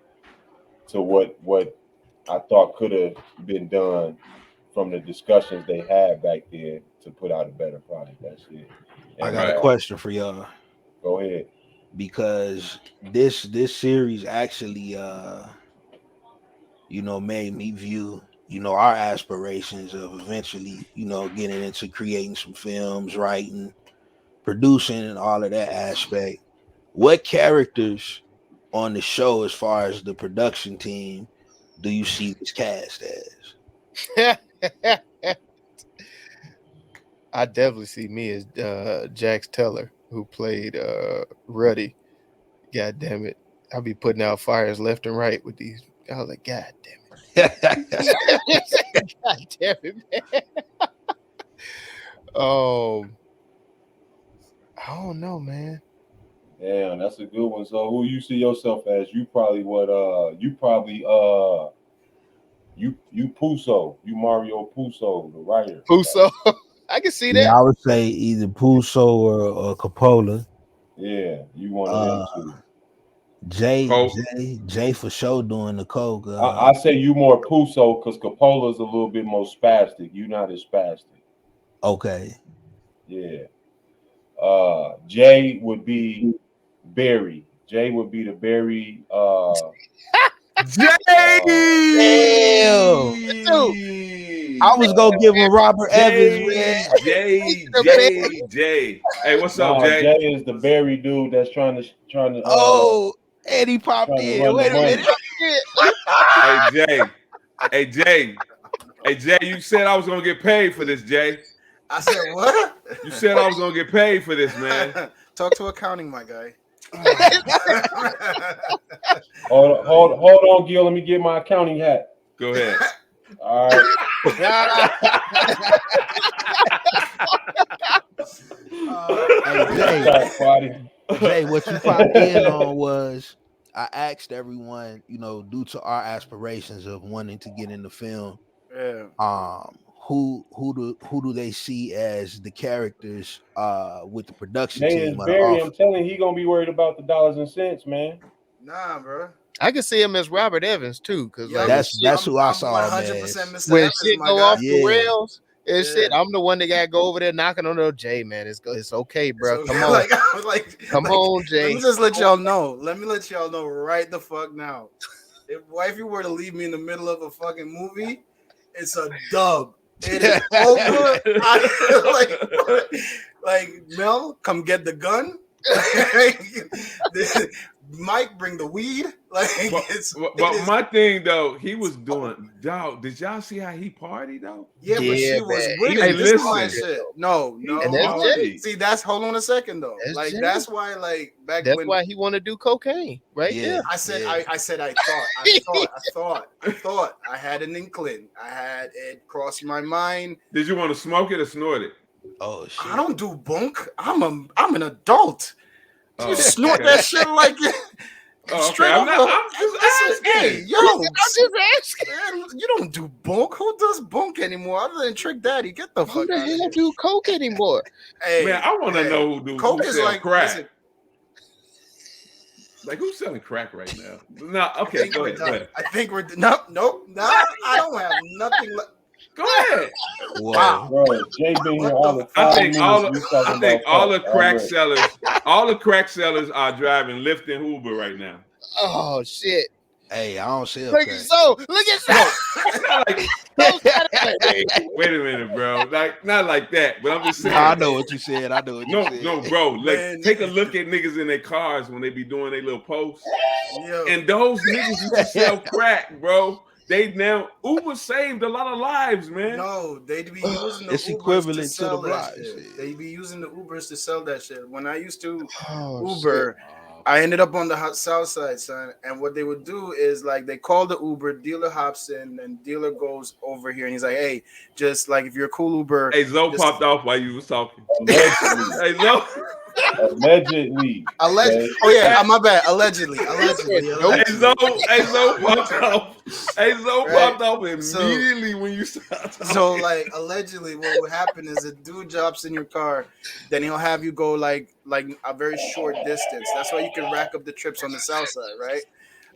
to what I thought could have been done from the discussions they had back then to put out a better product. That's it. And I got a question for y'all. Go ahead. Because this series actually you know, made me view, you know, our aspirations of eventually, you know, getting into creating some films, writing, producing, and all of that aspect. What characters on the show, as far as the production team, do you see this cast as? I definitely see me as Jax Teller, who played Ruddy. God damn it. I'll be putting out fires left and right with these. I was like, God damn it. God damn it, man. I don't know, man. Damn, that's a good one. So who you see yourself as? You probably you Puso. You Mario Puso, the writer. Puso. I can see that. Yeah, I would say either Puso or Coppola. Yeah, you one of them two. Jay for sure doing the coke. I say you more Puso because Coppola's a little bit more spastic. You not as spastic. Okay. Yeah. Jay would be Barry. Jay would be the Barry. Jay! I was gonna give him Robert Evans, man. Jay. Hey, what's up, Jay? Jay is the Barry dude that's trying to. And he popped in. Wait a minute. Hey, Jay, you said I was gonna get paid for this, Jay. I said what? You said I was gonna get paid for this, man. Talk to accounting, my guy. Hold on, Gil. Let me get my accounting hat. Go ahead. All right. Hey, Jay, what you popped in on was I asked everyone, due to our aspirations of wanting to get into film, who do they see as the characters with the production team of the Barry, office? I'm telling you, he gonna be worried about the dollars and cents, man. Nah, bro. I can see him as Robert Evans too, because like that's who I saw, 100% man. Mr. When Evans, shit my go guy. off the rails and shit, I'm the one that got to go over there knocking on the Jay, man. It's okay, bro. So, Come on, come on, Jay. Let me just let y'all know. Let me let y'all know right the fuck now. If wifey were to leave me in the middle of a fucking movie, it's a dub. It is over. Like Mel, come get the gun. Mike, bring the weed. Like, but my thing though, he was doing. Dog, did y'all see how he partied though? Yeah, but she was with Hey, it. This is listen. my shit. No. See, hold on a second though. That's why, like, that's why he want to do cocaine, right? Yeah. I said I thought I had an inkling. I had it crossed my mind. Did you want to smoke it or snort it? Oh shit! I don't do bunk. I'm an adult. Oh, you snort that shit like straight up. I'm just asking. Hey, yo, I'm just asking. Man, you don't do bunk. Who does bunk anymore other than Trick Daddy? Get the fuck Who the out of hell here. do coke anymore? Hey, man, I want to know coke who is sell like crack. listen, like who's selling crack right now? No, okay, go ahead. I think we're nope. I don't have nothing. Go ahead. Wow, bro, Jay been here all the time. I think all the crack sellers are driving Lyft and Uber right now. Oh shit! Hey, I don't sell Look crack. at so. Wait a minute, bro. Like not like that, but I'm just saying. I know what you said. No, bro. Like, take a look at niggas in their cars when they be doing their little posts. Yo. And those niggas used to sell crack, bro. They now Uber saved a lot of lives, man. No, they'd be using the it's Ubers equivalent to sell the that block. shit. They'd be using the Ubers to sell that shit. When I used to Uber, I ended up on the south side, son. And what they would do is like they call the Uber, dealer hops in, and dealer goes over here and he's like, hey, just like if you're a cool Uber. Hey, Zoe popped off while you was talking. Hey, Zoe. Allegedly. Oh yeah, my bad. Allegedly. Hey, Zoe popped off. Hey, Zoe popped off immediately when you started talking. So like allegedly, what would happen is a dude drops in your car, then he'll have you go like a very short distance. That's why you can rack up the trips on the south side, right?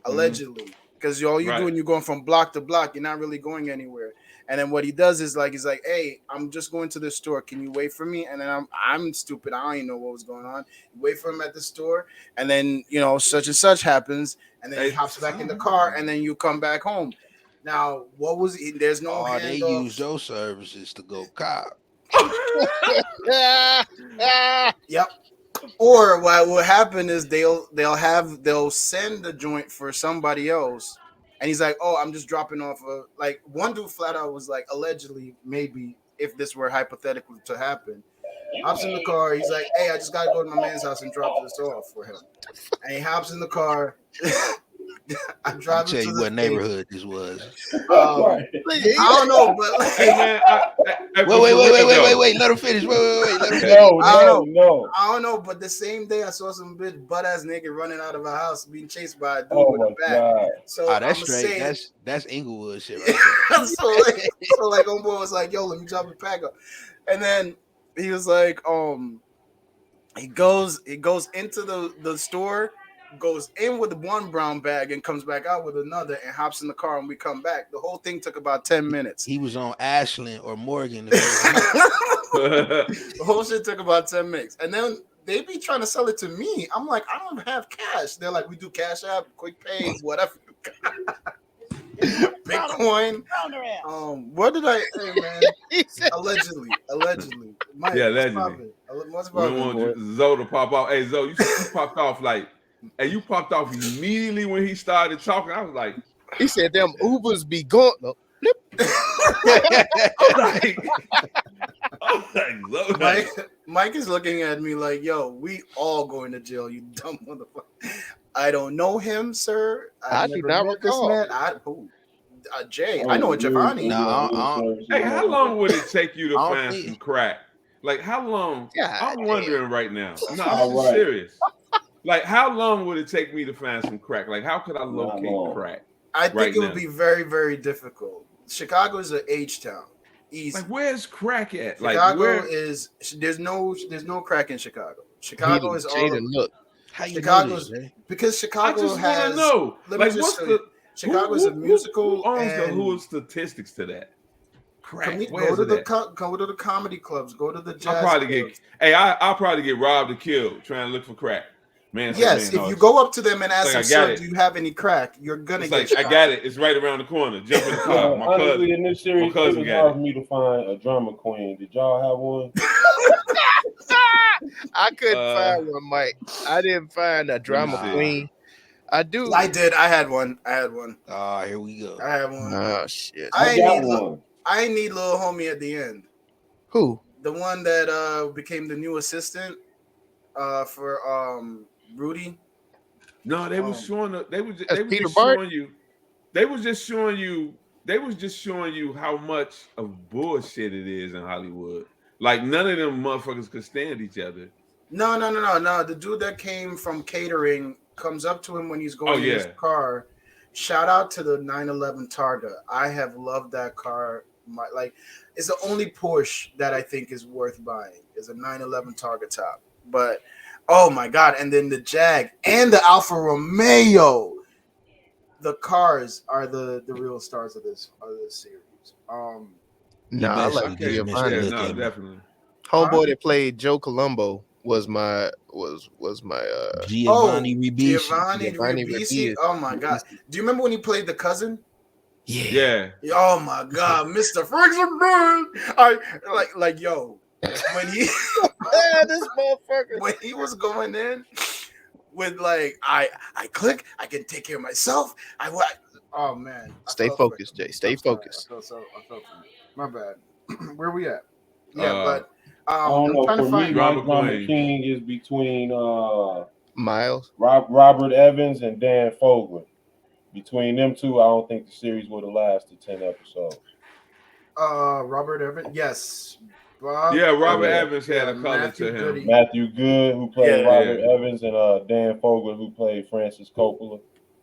Allegedly, because all you're doing, you're going from block to block. You're not really going anywhere. And then what he does is he's like, hey, I'm just going to the store. Can you wait for me? And then I'm stupid. I don't even know what was going on. You wait for him at the store. And then, such and such happens. And then he hops back in the car. And then you come back home. Now, there's no handoff. They use your services to go cop. Yep. Or what will happen is they'll send the joint for somebody else. And he's like, oh, I'm just dropping off one dude flat out was like, allegedly, maybe if this were hypothetical to happen, hops in the car. He's like, hey, I just got to go to my man's house and drop this off for him. And he hops in the car. I'm driving. I'll tell you what neighborhood this was. I don't know, but wait. Let him finish. Wait. Let him finish. No. I don't know, but the same day I saw some bitch butt ass naked running out of a house being chased by a dude with a bag. So that's straight. That's Inglewood shit right there. so homeboy was like, yo, let me drop the pack up. And then he was like, he goes into the store, goes in with one brown bag and comes back out with another and hops in the car and we come back. The whole thing took about 10 minutes. He was on Ashland or Morgan. The whole shit took about 10 minutes. And then they be trying to sell it to me. I'm like, I don't have cash. They're like, we do Cash App, Quick Pay, whatever. Bitcoin. What did I say, man? Allegedly. Mike, allegedly. What's we want Zoe to pop off. Hey, Zoe, you popped off you popped off immediately when he started talking. I was like, he said, them Ubers be gone. No. Mike is looking at me like, yo, we all going to jail, you dumb motherfucker. I don't know him, sir. I do not recall. This man. Jay. I know a Giovanni. Hey, how long would it take you to I don't find think- some crack? Like, how long? God I'm damn. wondering right now. No, I'm All right. serious. Like, how long would it take me to find some crack? Like, how could I long. locate crack? I think right it would now. be very, very difficult. Chicago is an H town. Easy. Like, where's crack at? Like, Chicago where? is there's no crack in Chicago. Chicago is all Jada, look. How you Chicago's know this, because I Chicago just want has. to know. Let me Like, just what's tell the? you, Chicago is a musical Who owns the? and Who is statistics to that? Crack. go Where's to it the at? go to the comedy clubs. Go to the jazz. I'll probably clubs. get. Hey, I'll probably get robbed or killed trying to look for crack. Man, Yes, man, if you go up to them and ask like, them, I got sir, it. do you have any crack? You're gonna it's get like shot. I got it. It's right around the corner. Jump in the car. My Honestly, cousin. in this series, my it cousin was got hard it. for me to find a drama queen. Did y'all have one? I couldn't find one, Mike. I didn't find a drama see. queen. I do. I did. I had one. Oh, here we go. I had one. Oh shit. I I ain't got need one. I ain't need little homie at the end. Who? The one that became the new assistant for Rudy. No, they was showing. They was That's just Peter Bart? showing you. They was just showing you. They was just showing you how much of bullshit it is in Hollywood. Like none of them motherfuckers could stand each other. No. The dude that came from catering comes up to him when he's going in his yeah. car. Shout out to the 911 Targa. I have loved that car. It's the only Porsche that I think is worth buying. Is a 911 Targa top. But oh my god! And then the Jag and the Alfa Romeo. The cars are the real stars of this series. Nah, I like Eventually, Giovanni. eventually. Yeah, look no, at me. definitely. Homeboy that played Joe Colombo was my Giovanni Ribisi. Giovanni Giovanni Ribisi. Ribisi. Oh my god! Do you remember when he played the cousin? Yeah. Oh my god, Mr. Frickson! I yo when he this motherfucker. when he was going in with like I click, I can take care of myself. Oh man. Stay focused, Jay. Stay focused. I felt my bad. Where we at? Yeah, but I don't know. I'm trying For to me, find my Drama drama queen. king is between Miles. Robert Evans and Dan Fogler. Between them two, I don't think the series would have lasted 10 episodes. Robert Evans, yes. Bob, Yeah, Robert Yeah. Evans had a color Matthew to him. Goode. Matthew Goode, who played Yeah. Robert Evans, and Dan Fogler, who played Francis Coppola.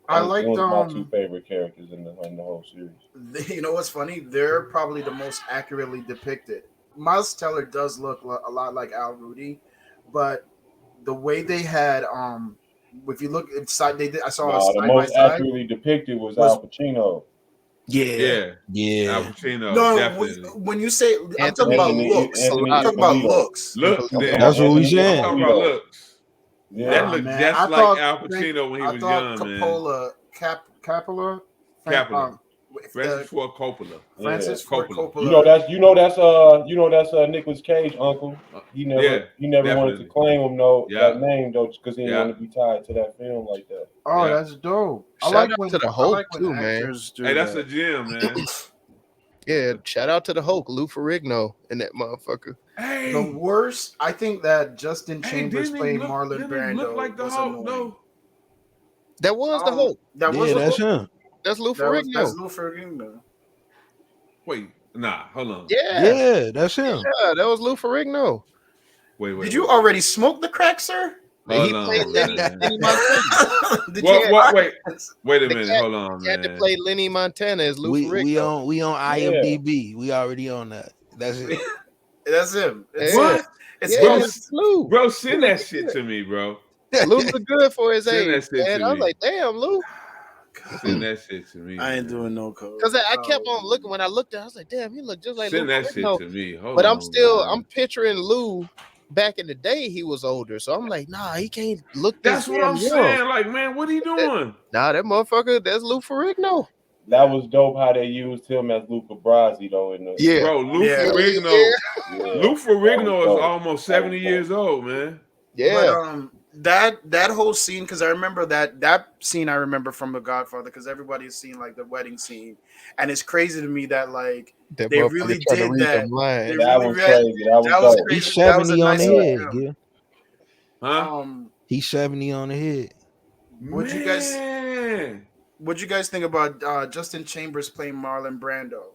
I Those liked my two favorite characters in the whole series. You know what's funny? They're probably the most accurately depicted. Miles Teller does look a lot like Al Rudy, but the way they had if you look inside, I saw a The side by most side. accurately depicted was Al Pacino. Yeah. Yeah. Al Pacino, No, definitely. when you say I'm talking about Anthony- looks, Anthony I'm talking about Esposito. looks. Look, then. That's what we Anthony saying. I'm talking about Esposito. looks. Yeah. That looked man. just I like thought- Al Pacino when he I was thought young, man. Coppola, Coppola, Coppola. Francis Francis Ford Coppola. Francis Ford Coppola. Coppola. You know that's Nicolas Cage uncle. He never wanted to definitely. claim him that name though, because he didn't Yeah. want to be tied to that film like that. Oh, Yeah. that's dope. I Shout like out when to the I Hulk, like when too, man. actors do Hey, that's that. a gem, man. Yeah, shout out to the Hulk, Lou Ferrigno, and that motherfucker. Hey, The worst, I think that Justin Chambers didn't he playing look- Marlon didn't he Brando look like the was Hulk, annoying. though? That was the Hulk. That was Yeah, the that's Hulk. him. That's Lou That's Ferrigno. Lou Ferrigno. Wait, nah, hold on. Yeah, Yeah, that's him. yeah, that was Lou Ferrigno. Wait. Did you already smoke the crack, sir? Man, he Hold played on, Lenny man. Montana. Did What? Wait a The minute. cat- Hold on, He had to man. play Lenny Montana as Lou We Ferrigno. on IMDb. We already on that. That's it. That's him. It's Yeah. him. It's Yeah, him. it's Lou. Bro, send that shit to me, bro. Lou look good for his Send that age, shit man. to I was me. like, damn, Lou. Send that shit to me. I ain't man. doing no code. Because I kept on looking. When I looked at it, I was like, damn, he looked just like Send Lou that shit Ferrigno. to me. Hold But on, I'm man. picturing Lou back in the day. He was older, so I'm like, nah, he can't look this That's what damn I'm young. saying. Like, man, what he doing? Nah, that motherfucker, that's Lou Ferrigno. That was dope how they used him as Luca Brasi though in the Yeah, Bro, Lou Yeah. Ferrigno. yeah. Lou Ferrigno is dope. almost 70 years old, man. yeah. But that whole scene, because I remember that scene I remember from The Godfather, because everybody's seen like the wedding scene, and it's crazy to me that like That they motherfucker really tried to did read that. them lines. They That really was read- crazy. That was that was dope. crazy. He's That was a 70 on nice the look, head. yeah. Yeah. Huh? Um, He's 70 on the head. would you guys? Man. What'd you guys think about Justin Chambers playing Marlon Brando?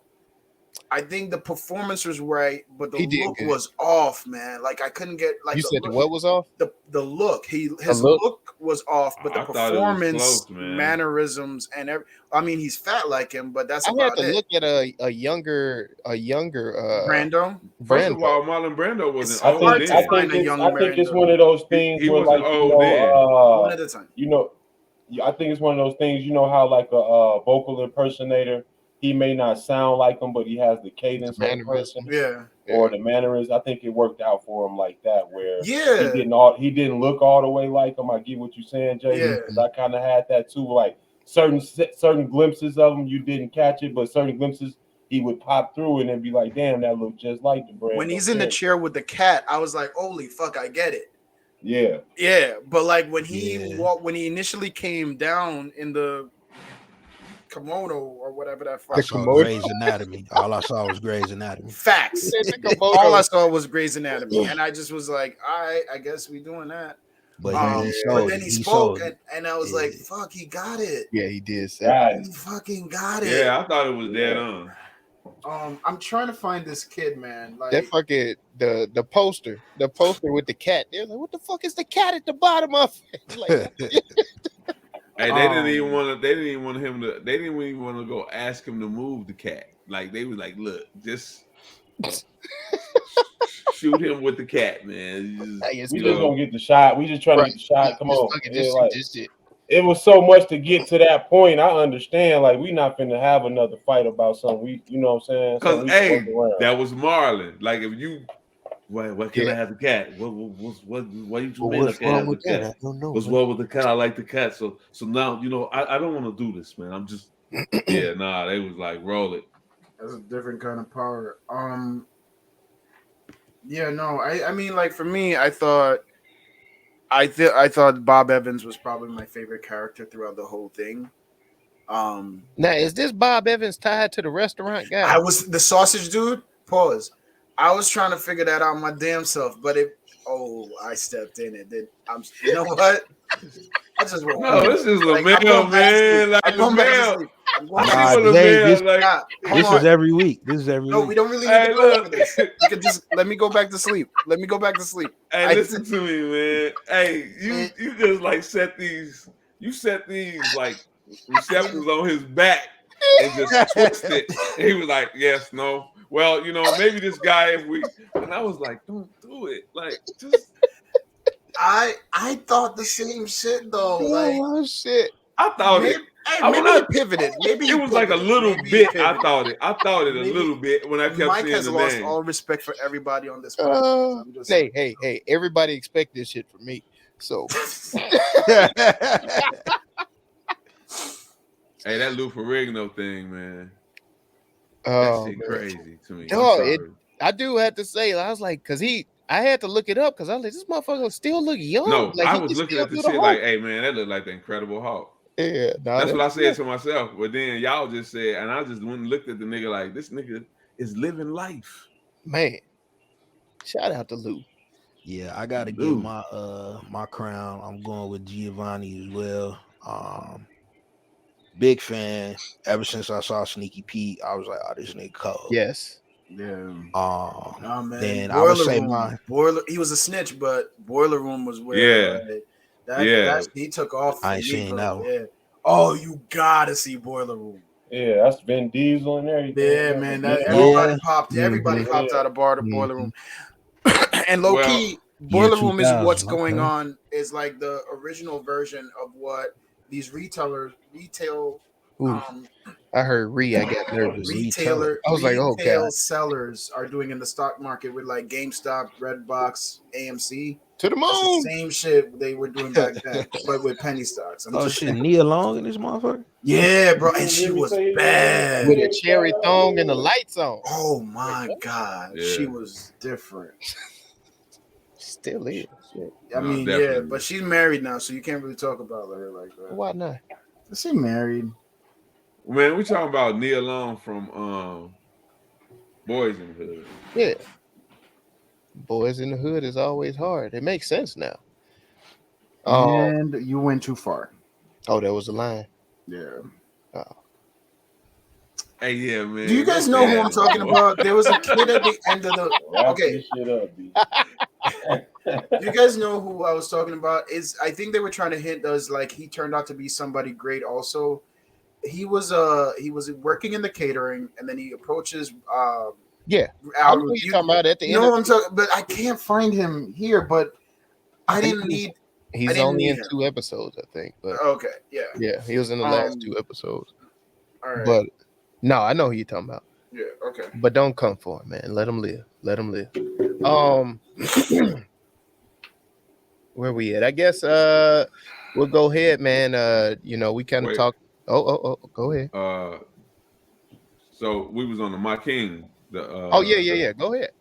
I think the performance was right, but the He did look good. was off, man. Like I couldn't get like You the said the look, what was off? the look. His look? look was off, but the I thought it was performance, close, man. mannerisms, and I mean, he's fat like him, but that's I had about to it. look at a younger Brando. First of Brando. all, Marlon Brando wasn't It's old hard to then. find a young I think it's Brando. one of those things He where, wasn't like, old then. One at a time. you know, I think it's one of those things. You know how like a vocal impersonator, he may not sound like him, but he has the cadence of the person. Yeah. Or the manners. I think it worked out for him like that, where Yeah. he didn't look all the way like him. I get what you're saying, Jay. Yeah. Because I kind of had that too. Like certain glimpses of him, you didn't catch it, but certain glimpses he would pop through and then be like, "Damn, that looked just like the brand." When he's in the chair with the cat, I was like, "Holy fuck, I get it." Yeah. Yeah, but like when he when he initially came down in the kimono or whatever that fuck. I saw Grey's Anatomy. All I saw was Grey's Anatomy. Facts. All I saw was Grey's Anatomy, and I just was like, "All right, I guess we doing that." But then he spoke, and I was like, "Fuck, he got it." Yeah, he did. He fucking got it. Yeah, I thought it was dead on. I'm trying to find this kid, man. Like That fucking the poster with the cat. They're like, what the fuck is the cat at the bottom of it? Like, Hey, they didn't even want to. They didn't even want him to. They didn't even want to go ask him to move the cat. Like they was like, look, just shoot him with the cat, man. We just gonna get the shot. We just trying to get the shot. Come on. It was so much to get to that point. I understand. Like we not finna have another fight about something. You know what I'm saying? Because that was Marlon. Like if you. Why can't I have the cat? Why you two men can't have the cat? I don't know. What's wrong with the cat? I like the cat. So now I don't want to do this, man. I'm just they was like roll it. That's a different kind of power. Yeah, no, I mean, like for me, I thought Bob Evans was probably my favorite character throughout the whole thing. Now is this Bob Evans tied to the restaurant guy? I was the sausage dude. Pause. I was trying to figure that out my damn self, but I stepped in it. You know what? I just went. No, this is LaMelle, man. Like LaMelle. This is every week. No, we don't really need to go over this. You can just let me go back to sleep. Hey, listen to me, man. Hey, you just like set these like receptors on his back and just twist it. And he was like, yes, no. Well, maybe this guy, and I was like, don't do it. Like, just. I thought the same shit though. Oh shit! I thought it. Maybe he pivoted. Maybe it was like a little bit. I thought it a little bit when I kept Mike seeing has the lost name. all respect for everybody on this podcast. Hey! Everybody expect this shit from me. So. Hey, that Lou Ferrigno thing, man. Oh, that shit crazy to me. No, I do have to say, I was like, because I had to look it up because I was like, this motherfucker still look young. No, like, I was looking at the shit like, hey, man, that looked like the Incredible Hulk. Yeah, that's what I said to myself. But then y'all just said, and I just went and looked at the nigga like, this nigga is living life. Man, shout out to Lou. Yeah, I gotta give my my crown. I'm going with Giovanni as well. Big fan. Ever since I saw Sneaky Pete, I was like, oh, this nigga cold. Yes. Yeah. Man. Then Boiler I would say Room. Boiler. He was a snitch, but Boiler Room was where. That he took off. I ain't seen that one. Yeah. Oh, you gotta see Boiler Room. Yeah, that's Vin Diesel and everything. Yeah, man. Everybody popped. Everybody popped out of Boiler Room. And low key, Boiler Room is what's going on. Is like the original version of what these retail. I heard I got nervous. Retailer. I was like, oh god. Sellers are doing in the stock market with like GameStop, Redbox, AMC. To the moon. That's the same shit they were doing back then, but with penny stocks. Shit, Nia Long in this motherfucker. Yeah, bro, and she was bad with a cherry thong and the lights on. Oh my god, she was different. Still is. Shit. I mean, yeah, but she's married now, so you can't really talk about her like that. Why not? She married. Man, we talking about Nia Long from Boys in the Hood. Yeah. Boys in the Hood is always hard. It makes sense now. And you went too far. Oh, that was the line. Yeah. Hey, yeah, man. Do you guys know who I'm talking about? There was a kid at the end of the. Wrap Okay. this shit up, B. Do you guys know who I was talking about? I think they were trying to hint us like he turned out to be somebody great. Also, he was working in the catering, and then he approaches. Yeah, I know you talking about at the end. No, I'm talking, but I can't find him here. But I didn't need. He's only in 2 episodes, I think. But okay, yeah, yeah, he was in the last 2 episodes. All right, but no, I know who you're talking about. Yeah, okay. But don't come for him, man. Let him live. Let him live. Where we at? I guess we'll go ahead, man. We kind of talk. Oh, go ahead. So we was on the My King. Yeah. Go ahead.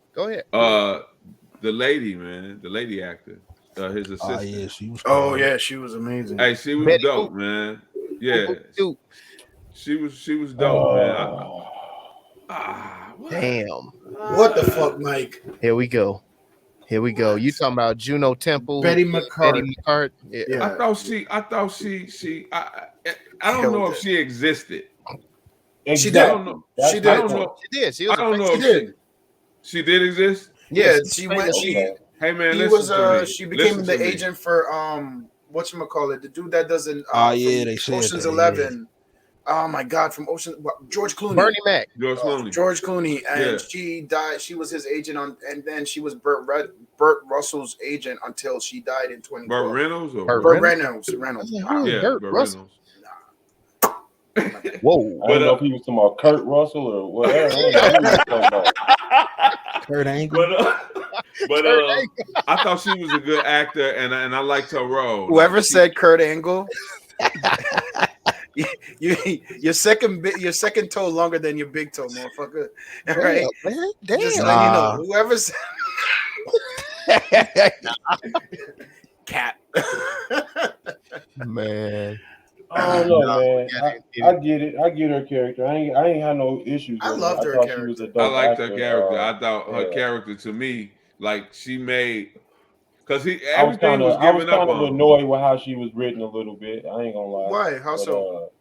The lady, man, the lady actor, his assistant. Yeah, she was. Yeah, she was amazing. Hey, she was Betty dope, Boop. man. Yeah, Boop. she was dope, man. Damn. What the fuck, Mike? Here we go. You talking about Juno Temple? Betty McCart. Yeah. I thought she. I don't know if she existed. She I did. don't know. She did. I don't know. She did. I don't know. She did. She did exist. Yeah, she went. Hey man, He listen to me. She became Listen the to me. agent for whatchamacallit, the dude that doesn't. They said Ocean's that, 11. Oh my God, from George Clooney. Bernie Mac. George Clooney. George Clooney, and she died. She was his agent and then she was Burt Russell's agent until she died in 2012. Burt Reynolds or Burt Reynolds. Yeah, Burt Reynolds. Whoa. I don't know if he was talking about Kurt Russell or whatever. I don't know who he was talking about. Kurt Angle. But I thought she was a good actor, and I liked her role. Whoever said Kurt Angle, your second toe longer than your big toe, motherfucker. All right, Damn. just letting you know. Whoever said cat, man. I don't know, man. I get it. I get her character. I ain't had no issues. I with loved her. her I thought character. She was a dope I liked actor. her character. I thought her character, to me, like she made, because I was kind of up on. annoyed with how she was written a little bit. I ain't gonna lie. Why? How so?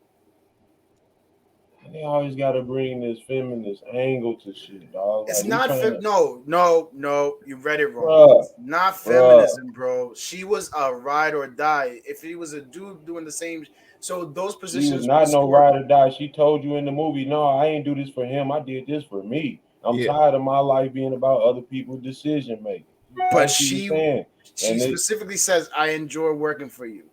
They always got to bring this feminist angle to shit, dog. It's like, not no. You read it wrong. It's not feminism, bro. She was a ride or die. If he was a dude doing the same, so those positions. She was not no ride or die. She told you in the movie, no, I ain't do this for him. I did this for me. I'm tired of my life being about other people's decision making. But she specifically says, I enjoy working for you.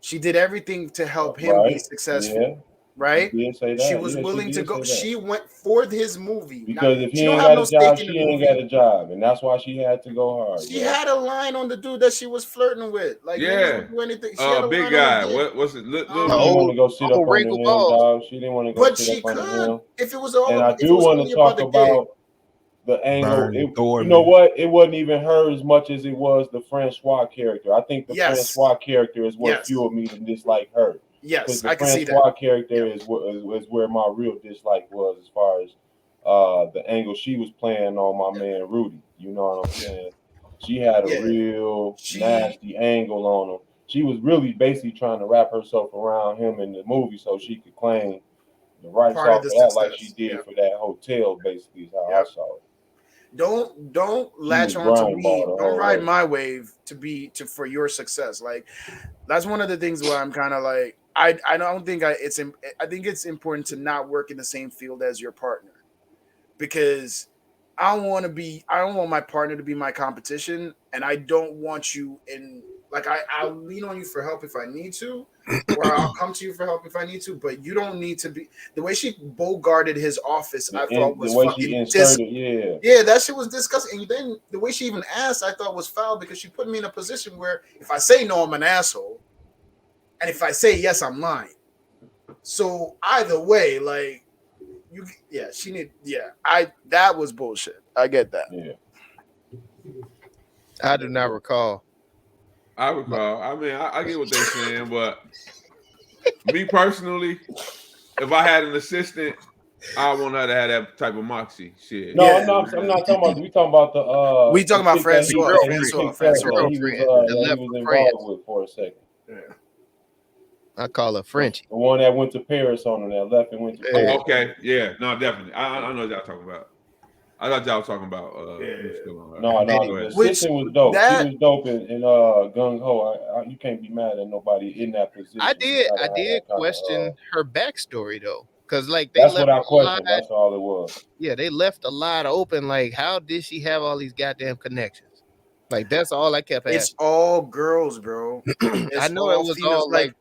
She did everything to help him be successful. Yeah. Right? She did say that. She was willing to go. She went for his movie. Because if he ain't got a job, she ain't got a job. And that's why she had to go hard. She had a line on the dude that she was flirting with. Like, do anything. She had a big line guy. What's it? She didn't want to go sit up on the dog. She didn't want to go sit up on the hill. If it was all, and I do want to talk about the angle. You know what? It wasn't even her as much as it was the Francois character. I think the Francois character is what fueled me to dislike her. Yes, I can see that. The Francois character is where my real dislike was, as far as the angle she was playing on my man Rudy. You know what I'm saying? She had a real nasty angle on him. She was really basically trying to wrap herself around him in the movie so she could claim the rights off of that, like she did for that hotel. Basically, is how I saw it. Don't latch on to me. Don't ride my wave for your success. Like, that's one of the things where I'm kind of like, I don't think I think it's important to not work in the same field as your partner, because I don't want my partner to be my competition, and I don't want you in, like, I'll lean on you for help if I need to, or I'll come to you for help if I need to, but you don't need to be. The way she bogarted his office, I thought was fucking disgusting. Yeah, that shit was disgusting. And then the way she even asked, I thought was foul, because she put me in a position where if I say no, I'm an asshole. And if I say yes, I'm lying. So either way, like, that was bullshit. I get that. Yeah. I do not recall. I recall. I mean, I get what they're saying, but me personally, if I had an assistant, I want her to have that type of moxie shit. No, I'm not talking about. We talking about the. We talking about Francois. He was involved with for a second. Yeah. I call her Frenchie. The one that went to Paris on that left and went to Paris. Oh, okay, yeah, no, definitely. I know what y'all talking about. I thought y'all was talking about. No, the assistant was dope. She was dope in Gung Ho. You can't be mad at nobody in that position. I did question her backstory though, because like that's what I questioned. That's all it was. Yeah, they left a lot open. Like, how did she have all these goddamn connections? Like, that's all I kept asking. It's all girls, bro. I know it was all like.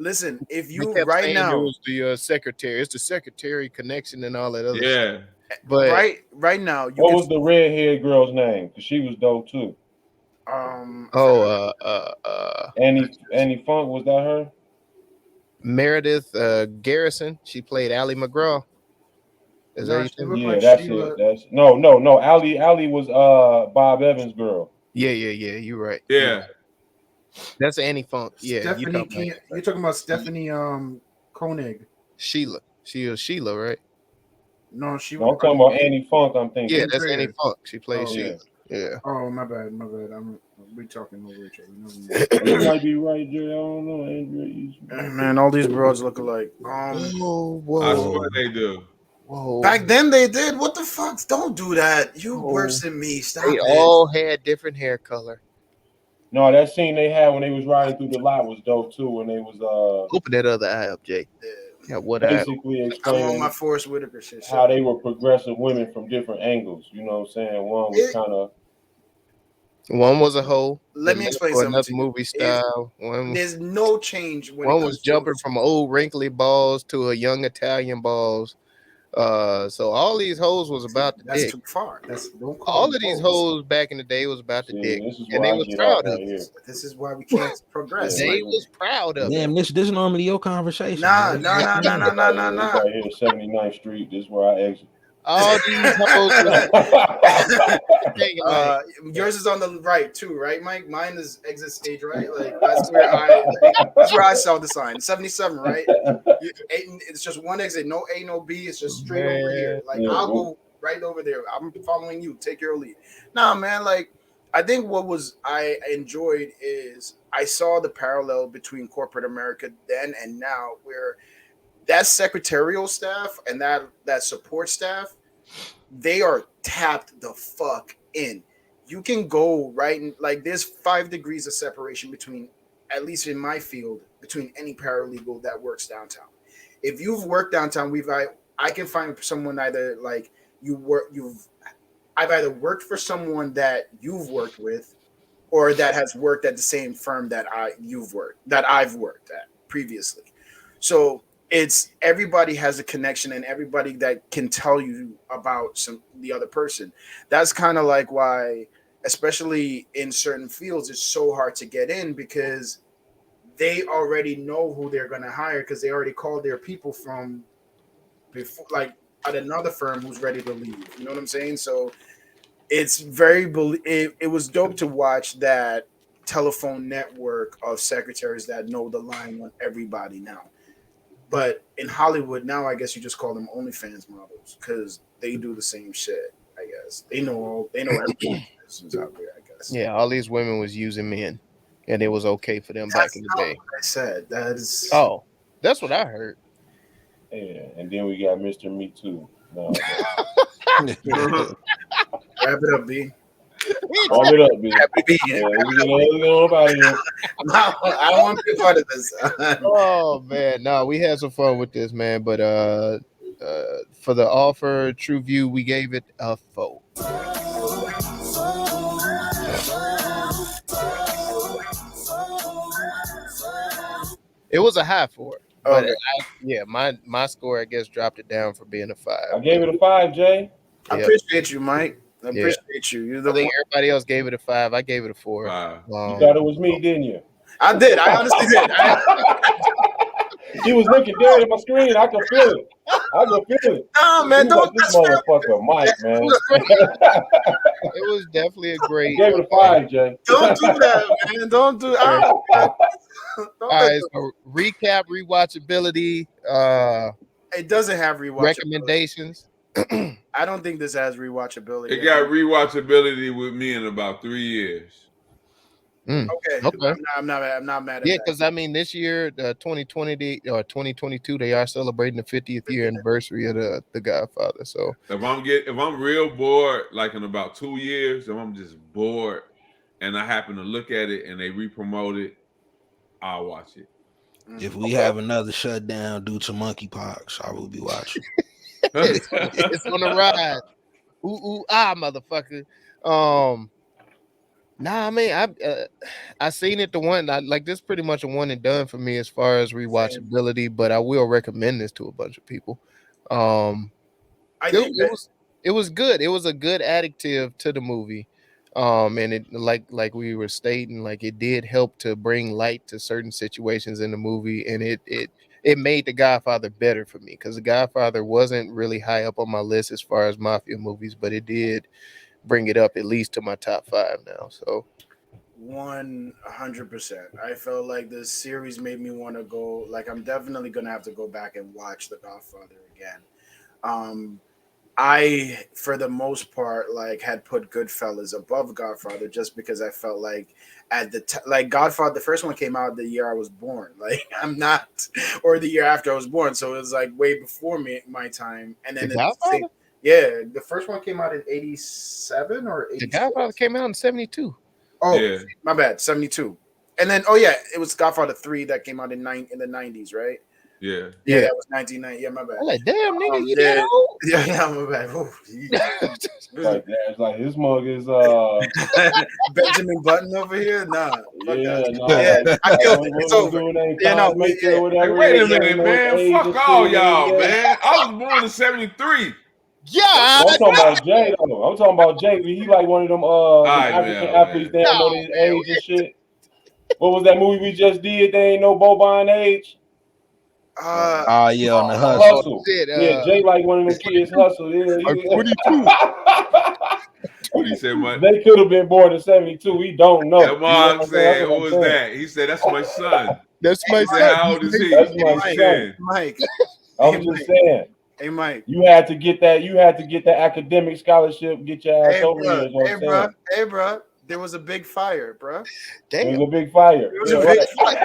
Listen, if you right now, it was the secretary. It's the secretary connection and all that other. Yeah, stuff. But right now, what was the redhead girl's name? Because she was dope too. Annie Funk, was that her? Meredith Garrison. She played Allie McGraw. Is that yeah, that's it. That's no. Allie was Bob Evans' girl. Yeah. You're right. Yeah. That's Annie Funk. Yeah, Stephanie. You're talking about Stephanie Koenig. Sheila. She was Sheila, right? No, she. I'm talking about Annie Funk. I'm thinking. Yeah, that's Annie Funk. She plays Sheila. Yeah. Oh, my bad. We talking over each other. You might be right, Jay. I don't know, Andrew. Man, all these bros look alike. Whoa. I swear they do. Whoa. Back then they did. What the fuck? Don't do that. You worse than me. Stop. They all had different hair color. No, that scene they had when they was riding through the lot was dope too. When they was open that other eye up, Jay. Yeah, what basically explaining I'm on my Forrest Whitaker shit. How they were progressive women from different angles. You know what I'm saying? One was kind of. One was a hoe. Let me explain something. Another movie style. There's no change. One was jumping from old wrinkly balls to a young Italian balls. So all these hoes was about the dick. That's too far. All of these hoes back in the day was about the dick, and they was proud of it. This is why we can't progress. They was proud of it. Damn, this is normally your conversation. Nah. Right here, 79th Street. This is where I exit. All these hoes. Yours is on the right too, right, Mike? Mine is exit stage right. Like that's where I saw the sign. 77, right? It's just one exit, no A, no B. It's just straight over here. Like I'll go right over there. I'm following you. Take your lead. Nah, man. Like I think what I enjoyed is I saw the parallel between corporate America then and now, where that secretarial staff and that support staff, they are tapped the fuck in. You can go right in, like there's 5 degrees of separation between, at least in my field, between any paralegal that works downtown. If you've worked downtown, I can find someone either like I've either worked for someone that you've worked with, or that has worked at the same firm that I've worked at previously. So it's everybody has a connection, and everybody that can tell you about the other person. That's kind of like why, especially in certain fields, it's so hard to get in, because they already know who they're going to hire, because they already called their people from before, like at another firm who's ready to leave. You know what I'm saying? So it's it was dope to watch that telephone network of secretaries that know the line on everybody now. But in Hollywood now, I guess you just call them OnlyFans models, because they do the same shit. I guess they know everything is out there. I guess. Yeah, all these women was using men, and it was okay for them back in the day. What I said that is. Oh, that's what I heard. Yeah, and then we got Mr. Me Too. No. Wrap it up, B. Wrap it up, B. Yeah, we get about here. I don't want to be part of this. Oh man, no, we had some fun with this, man. But for the offer, TruVue, we gave it a 4. It was a high 4. But my score, I guess, dropped it down for being a 5. I gave it a 5, Jay. I appreciate you, Mike. I appreciate you. You're the one. Everybody else gave it a 5. I gave it a 4. You thought it was me, didn't you? I did. I honestly did. He was looking dead at my screen. I could feel it. No, man, don't. This motherfucker, Mike, man. It was definitely a great. I gave it a 5, Jay. Don't do that, man. Don't do. All right, so recap, rewatchability. It doesn't have rewatchability. Recommendations. I don't think this has rewatchability. It got rewatchability with me in about 3 years. Okay. Okay. I'm not mad at Yeah, that. because I mean, this year, 2020 or 2022, they are celebrating the 50th year anniversary of the Godfather. So If I'm real bored, like in about 2 years, if I'm just bored, and I happen to look at it and they re-promote it, I'll watch it. If we have another shutdown due to monkeypox, I will be watching. it's on the rise. Ooh, motherfucker. Nah, I mean, I seen it. The one I like this pretty much a one and done for me as far as rewatchability, but I will recommend this to a bunch of people. It was good. It was a good additive to the movie. And it like we were stating, like it did help to bring light to certain situations in the movie, and it made The Godfather better for me because The Godfather wasn't really high up on my list as far as mafia movies, but it did bring it up at least to my top 5 now. So 100%. I felt like this series made me want to go. Like, I'm definitely gonna have to go back and watch The Godfather again. I, for the most part, like had put Goodfellas above Godfather just because I felt like at the like Godfather, the first one came out the year I was born. Like I'm not, or the year after I was born, so it was like way before my time. And then The Godfather, the first one came out in 87 or 86. The Godfather came out in 72. Oh, yeah. My bad, 72. And then it was Godfather 3 that came out in the 90s, right? Yeah. Yeah, that was 1990. Yeah, my bad. I'm like, damn, nigga, you that old? Yeah, my bad. It's like his mug is Benjamin Button over here. Nah, yeah, I feel it's over. Whatever. Wait a minute, man. Fuck all y'all, man. I was born in 73. Yeah, I'm talking about Jay though. I'm talking about Jay. He like one of them African athletes. They don't know his age and shit. What was that movie we just did? They ain't no bovine age. Yeah, on the Hustle. Yeah, Jay like one of them kids. Hustle. Yeah, I'm 22. He said, they could have been born in 72. We don't know. That Mark said, "What was that?" He said, "That's my son." That's my son. How old is he? That's my son. Mike. I'm just saying. Hey, Mike. You had to get that. You had to get that academic scholarship. Get your ass over here. Hey, bro. There was a big fire, bro. There was a big fire. There was a big fire.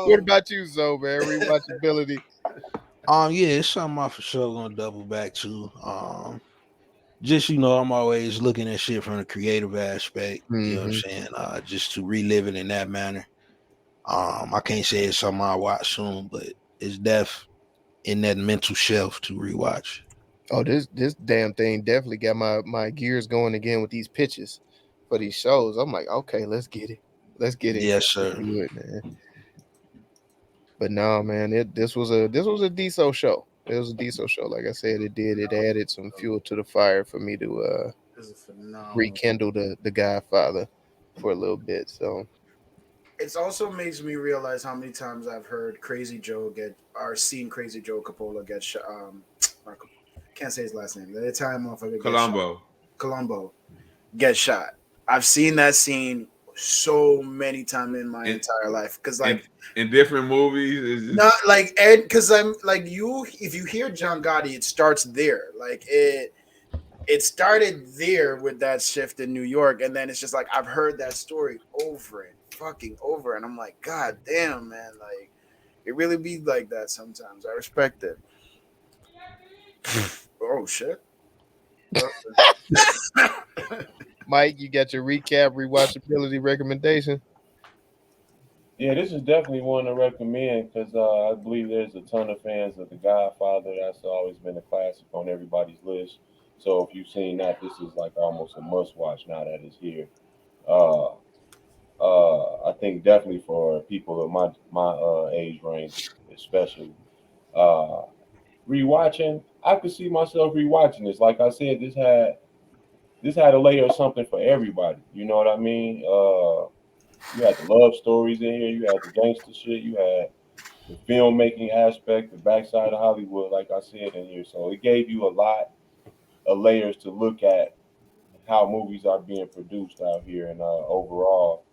What about you, Zoe, man? Rewatchability. Yeah, it's something I for sure gonna double back to. Just I'm always looking at shit from the creative aspect. You know what I'm saying? Just to relive it in that manner. I can't say it's something I watch soon, but it's in that mental shelf to rewatch. Oh, this damn thing definitely got my gears going again with these pitches for these shows. I'm like, okay, let's get it. Let's get it. Yes, sir. Do it, man. But no, man, this was a decent show. It was a decent show. Like I said, it added some fuel to the fire for me to rekindle the Godfather for a little bit. So it also makes me realize how many times I've heard Crazy Joe seen Crazy Joe Coppola get shot. Can't say his last name. The Italian motherfucker. Colombo get shot. I've seen that scene so many times in my entire life because like in different movies, not like Ed. Because I'm like if you hear John Gotti, it starts there. Like it started there with that shift in New York, and then it's just like I've heard that story over and fucking over, and I'm like, God damn, man, like it really be like that sometimes. I respect it. Oh shit. Mike, you got your recap rewatchability recommendation? Yeah, this is definitely one to recommend because I believe there's a ton of fans of The Godfather. That's always been a classic on everybody's list. So if you've seen that, this is like almost a must-watch now that it's here. I think definitely for people of my age range, especially rewatching, I could see myself rewatching this. Like I said, this had a layer of something for everybody. You know what I mean? You had the love stories in here. You had the gangster shit. You had the filmmaking aspect, the backside of Hollywood, like I said in here. So it gave you a lot of layers to look at how movies are being produced out here. And overall,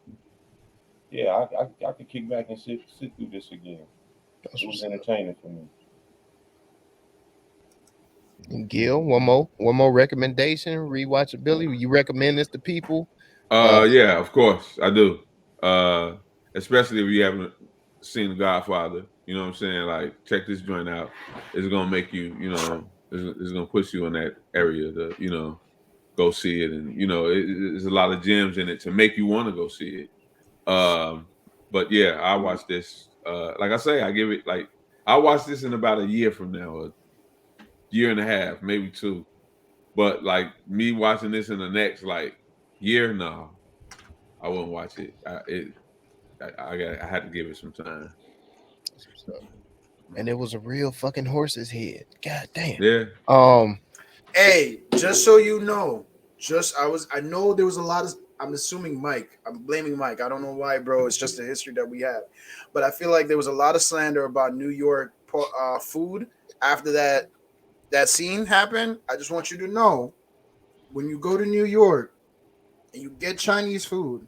yeah, I could kick back and sit through this again. It was entertaining for me. And Gil, one more recommendation, rewatchability. You recommend this to people? Yeah, of course I do. Especially if you haven't seen The Godfather. You know what I'm saying? Like, check this joint out. It's gonna make you, it's gonna push you in that area to, go see it. And there's a lot of gems in it to make you want to go see it. But yeah, I watched this. Like I say, I watched this in about a year from now, a year and a half, maybe 2. But like me watching this in the next like year, no, I wouldn't watch it. I had to give it some time. And it was a real fucking horse's head. God damn. Yeah. Hey, just so you know, I know there was a lot of. I'm assuming Mike. I'm blaming Mike. I don't know why, bro. It's just the history that we have. But I feel like there was a lot of slander about New York food after that scene happened. I just want you to know, when you go to New York and you get Chinese food,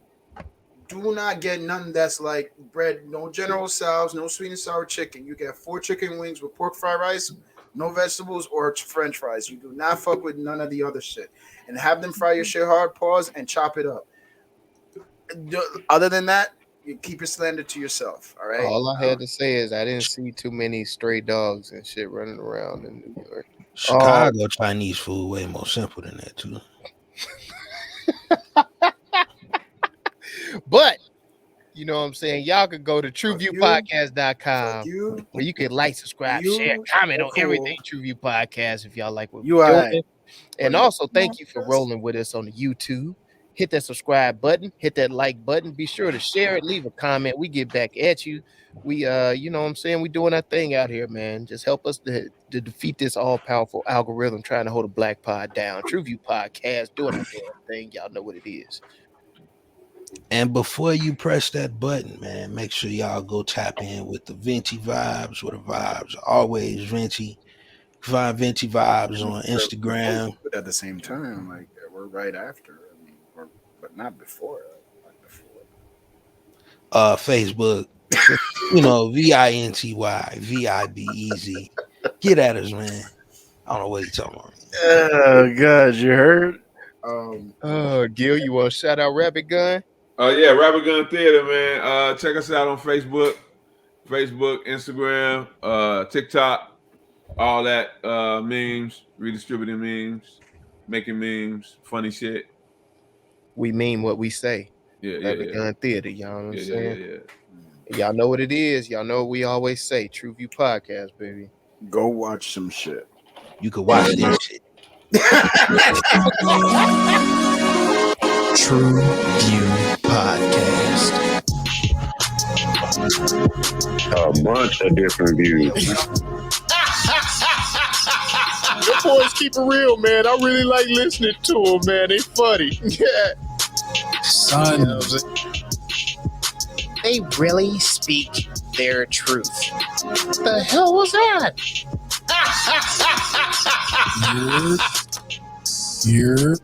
do not get none that's like bread, no General Tso's, no sweet and sour chicken. You get 4 chicken wings with pork fried rice, no vegetables or French fries. You do not fuck with none of the other shit. And have them fry your shit hard, pause, and chop it up. Other than that, you keep your slander to yourself, all right? All I had to say is I didn't see too many stray dogs and shit running around in New York. Chicago Chinese food way more simple than that too. But you know what I'm saying? Y'all could go to TruVuePodcast.com where you can like, subscribe, share, comment on everything TruVue Podcast if y'all like what we're doing. And also thank you for rolling with us on the YouTube. Hit that subscribe button, hit that like button. Be sure to share it, leave a comment. We get back at you. We you know what I'm saying? We doing our thing out here, man. Just help us to defeat this all-powerful algorithm trying to hold a black pod down. TruVue Podcast doing our damn thing. Y'all know what it is. And before you press that button, man, make sure y'all go tap in with the Venti Vibes, where the vibes are always Venti. Find Venti Vibes on Instagram. But at the same time, like we're right after. I mean, but not before. Facebook, VINTY, VIBEZ. Get at us, man. I don't know what you're talking about. Oh God, you heard? Gil, you want to shout out Rabbit Gun? Yeah, Rabbit Gun Theater, man. Check us out on Facebook, Instagram, TikTok, all that. Memes, redistributing memes, making memes, funny shit. We mean what we say. Yeah, Rabbit Gun Theater, y'all know what I'm saying? Yeah. Y'all know what it is. Y'all know what we always say. TruVue Podcast, baby. Go watch some shit. You can watch this shit. TruVue Podcast. A bunch of different views. Your boys keep it real, man. I really like listening to them, man. They funny. Yeah. Son. You know, they really speak their truth. What the hell was that? You're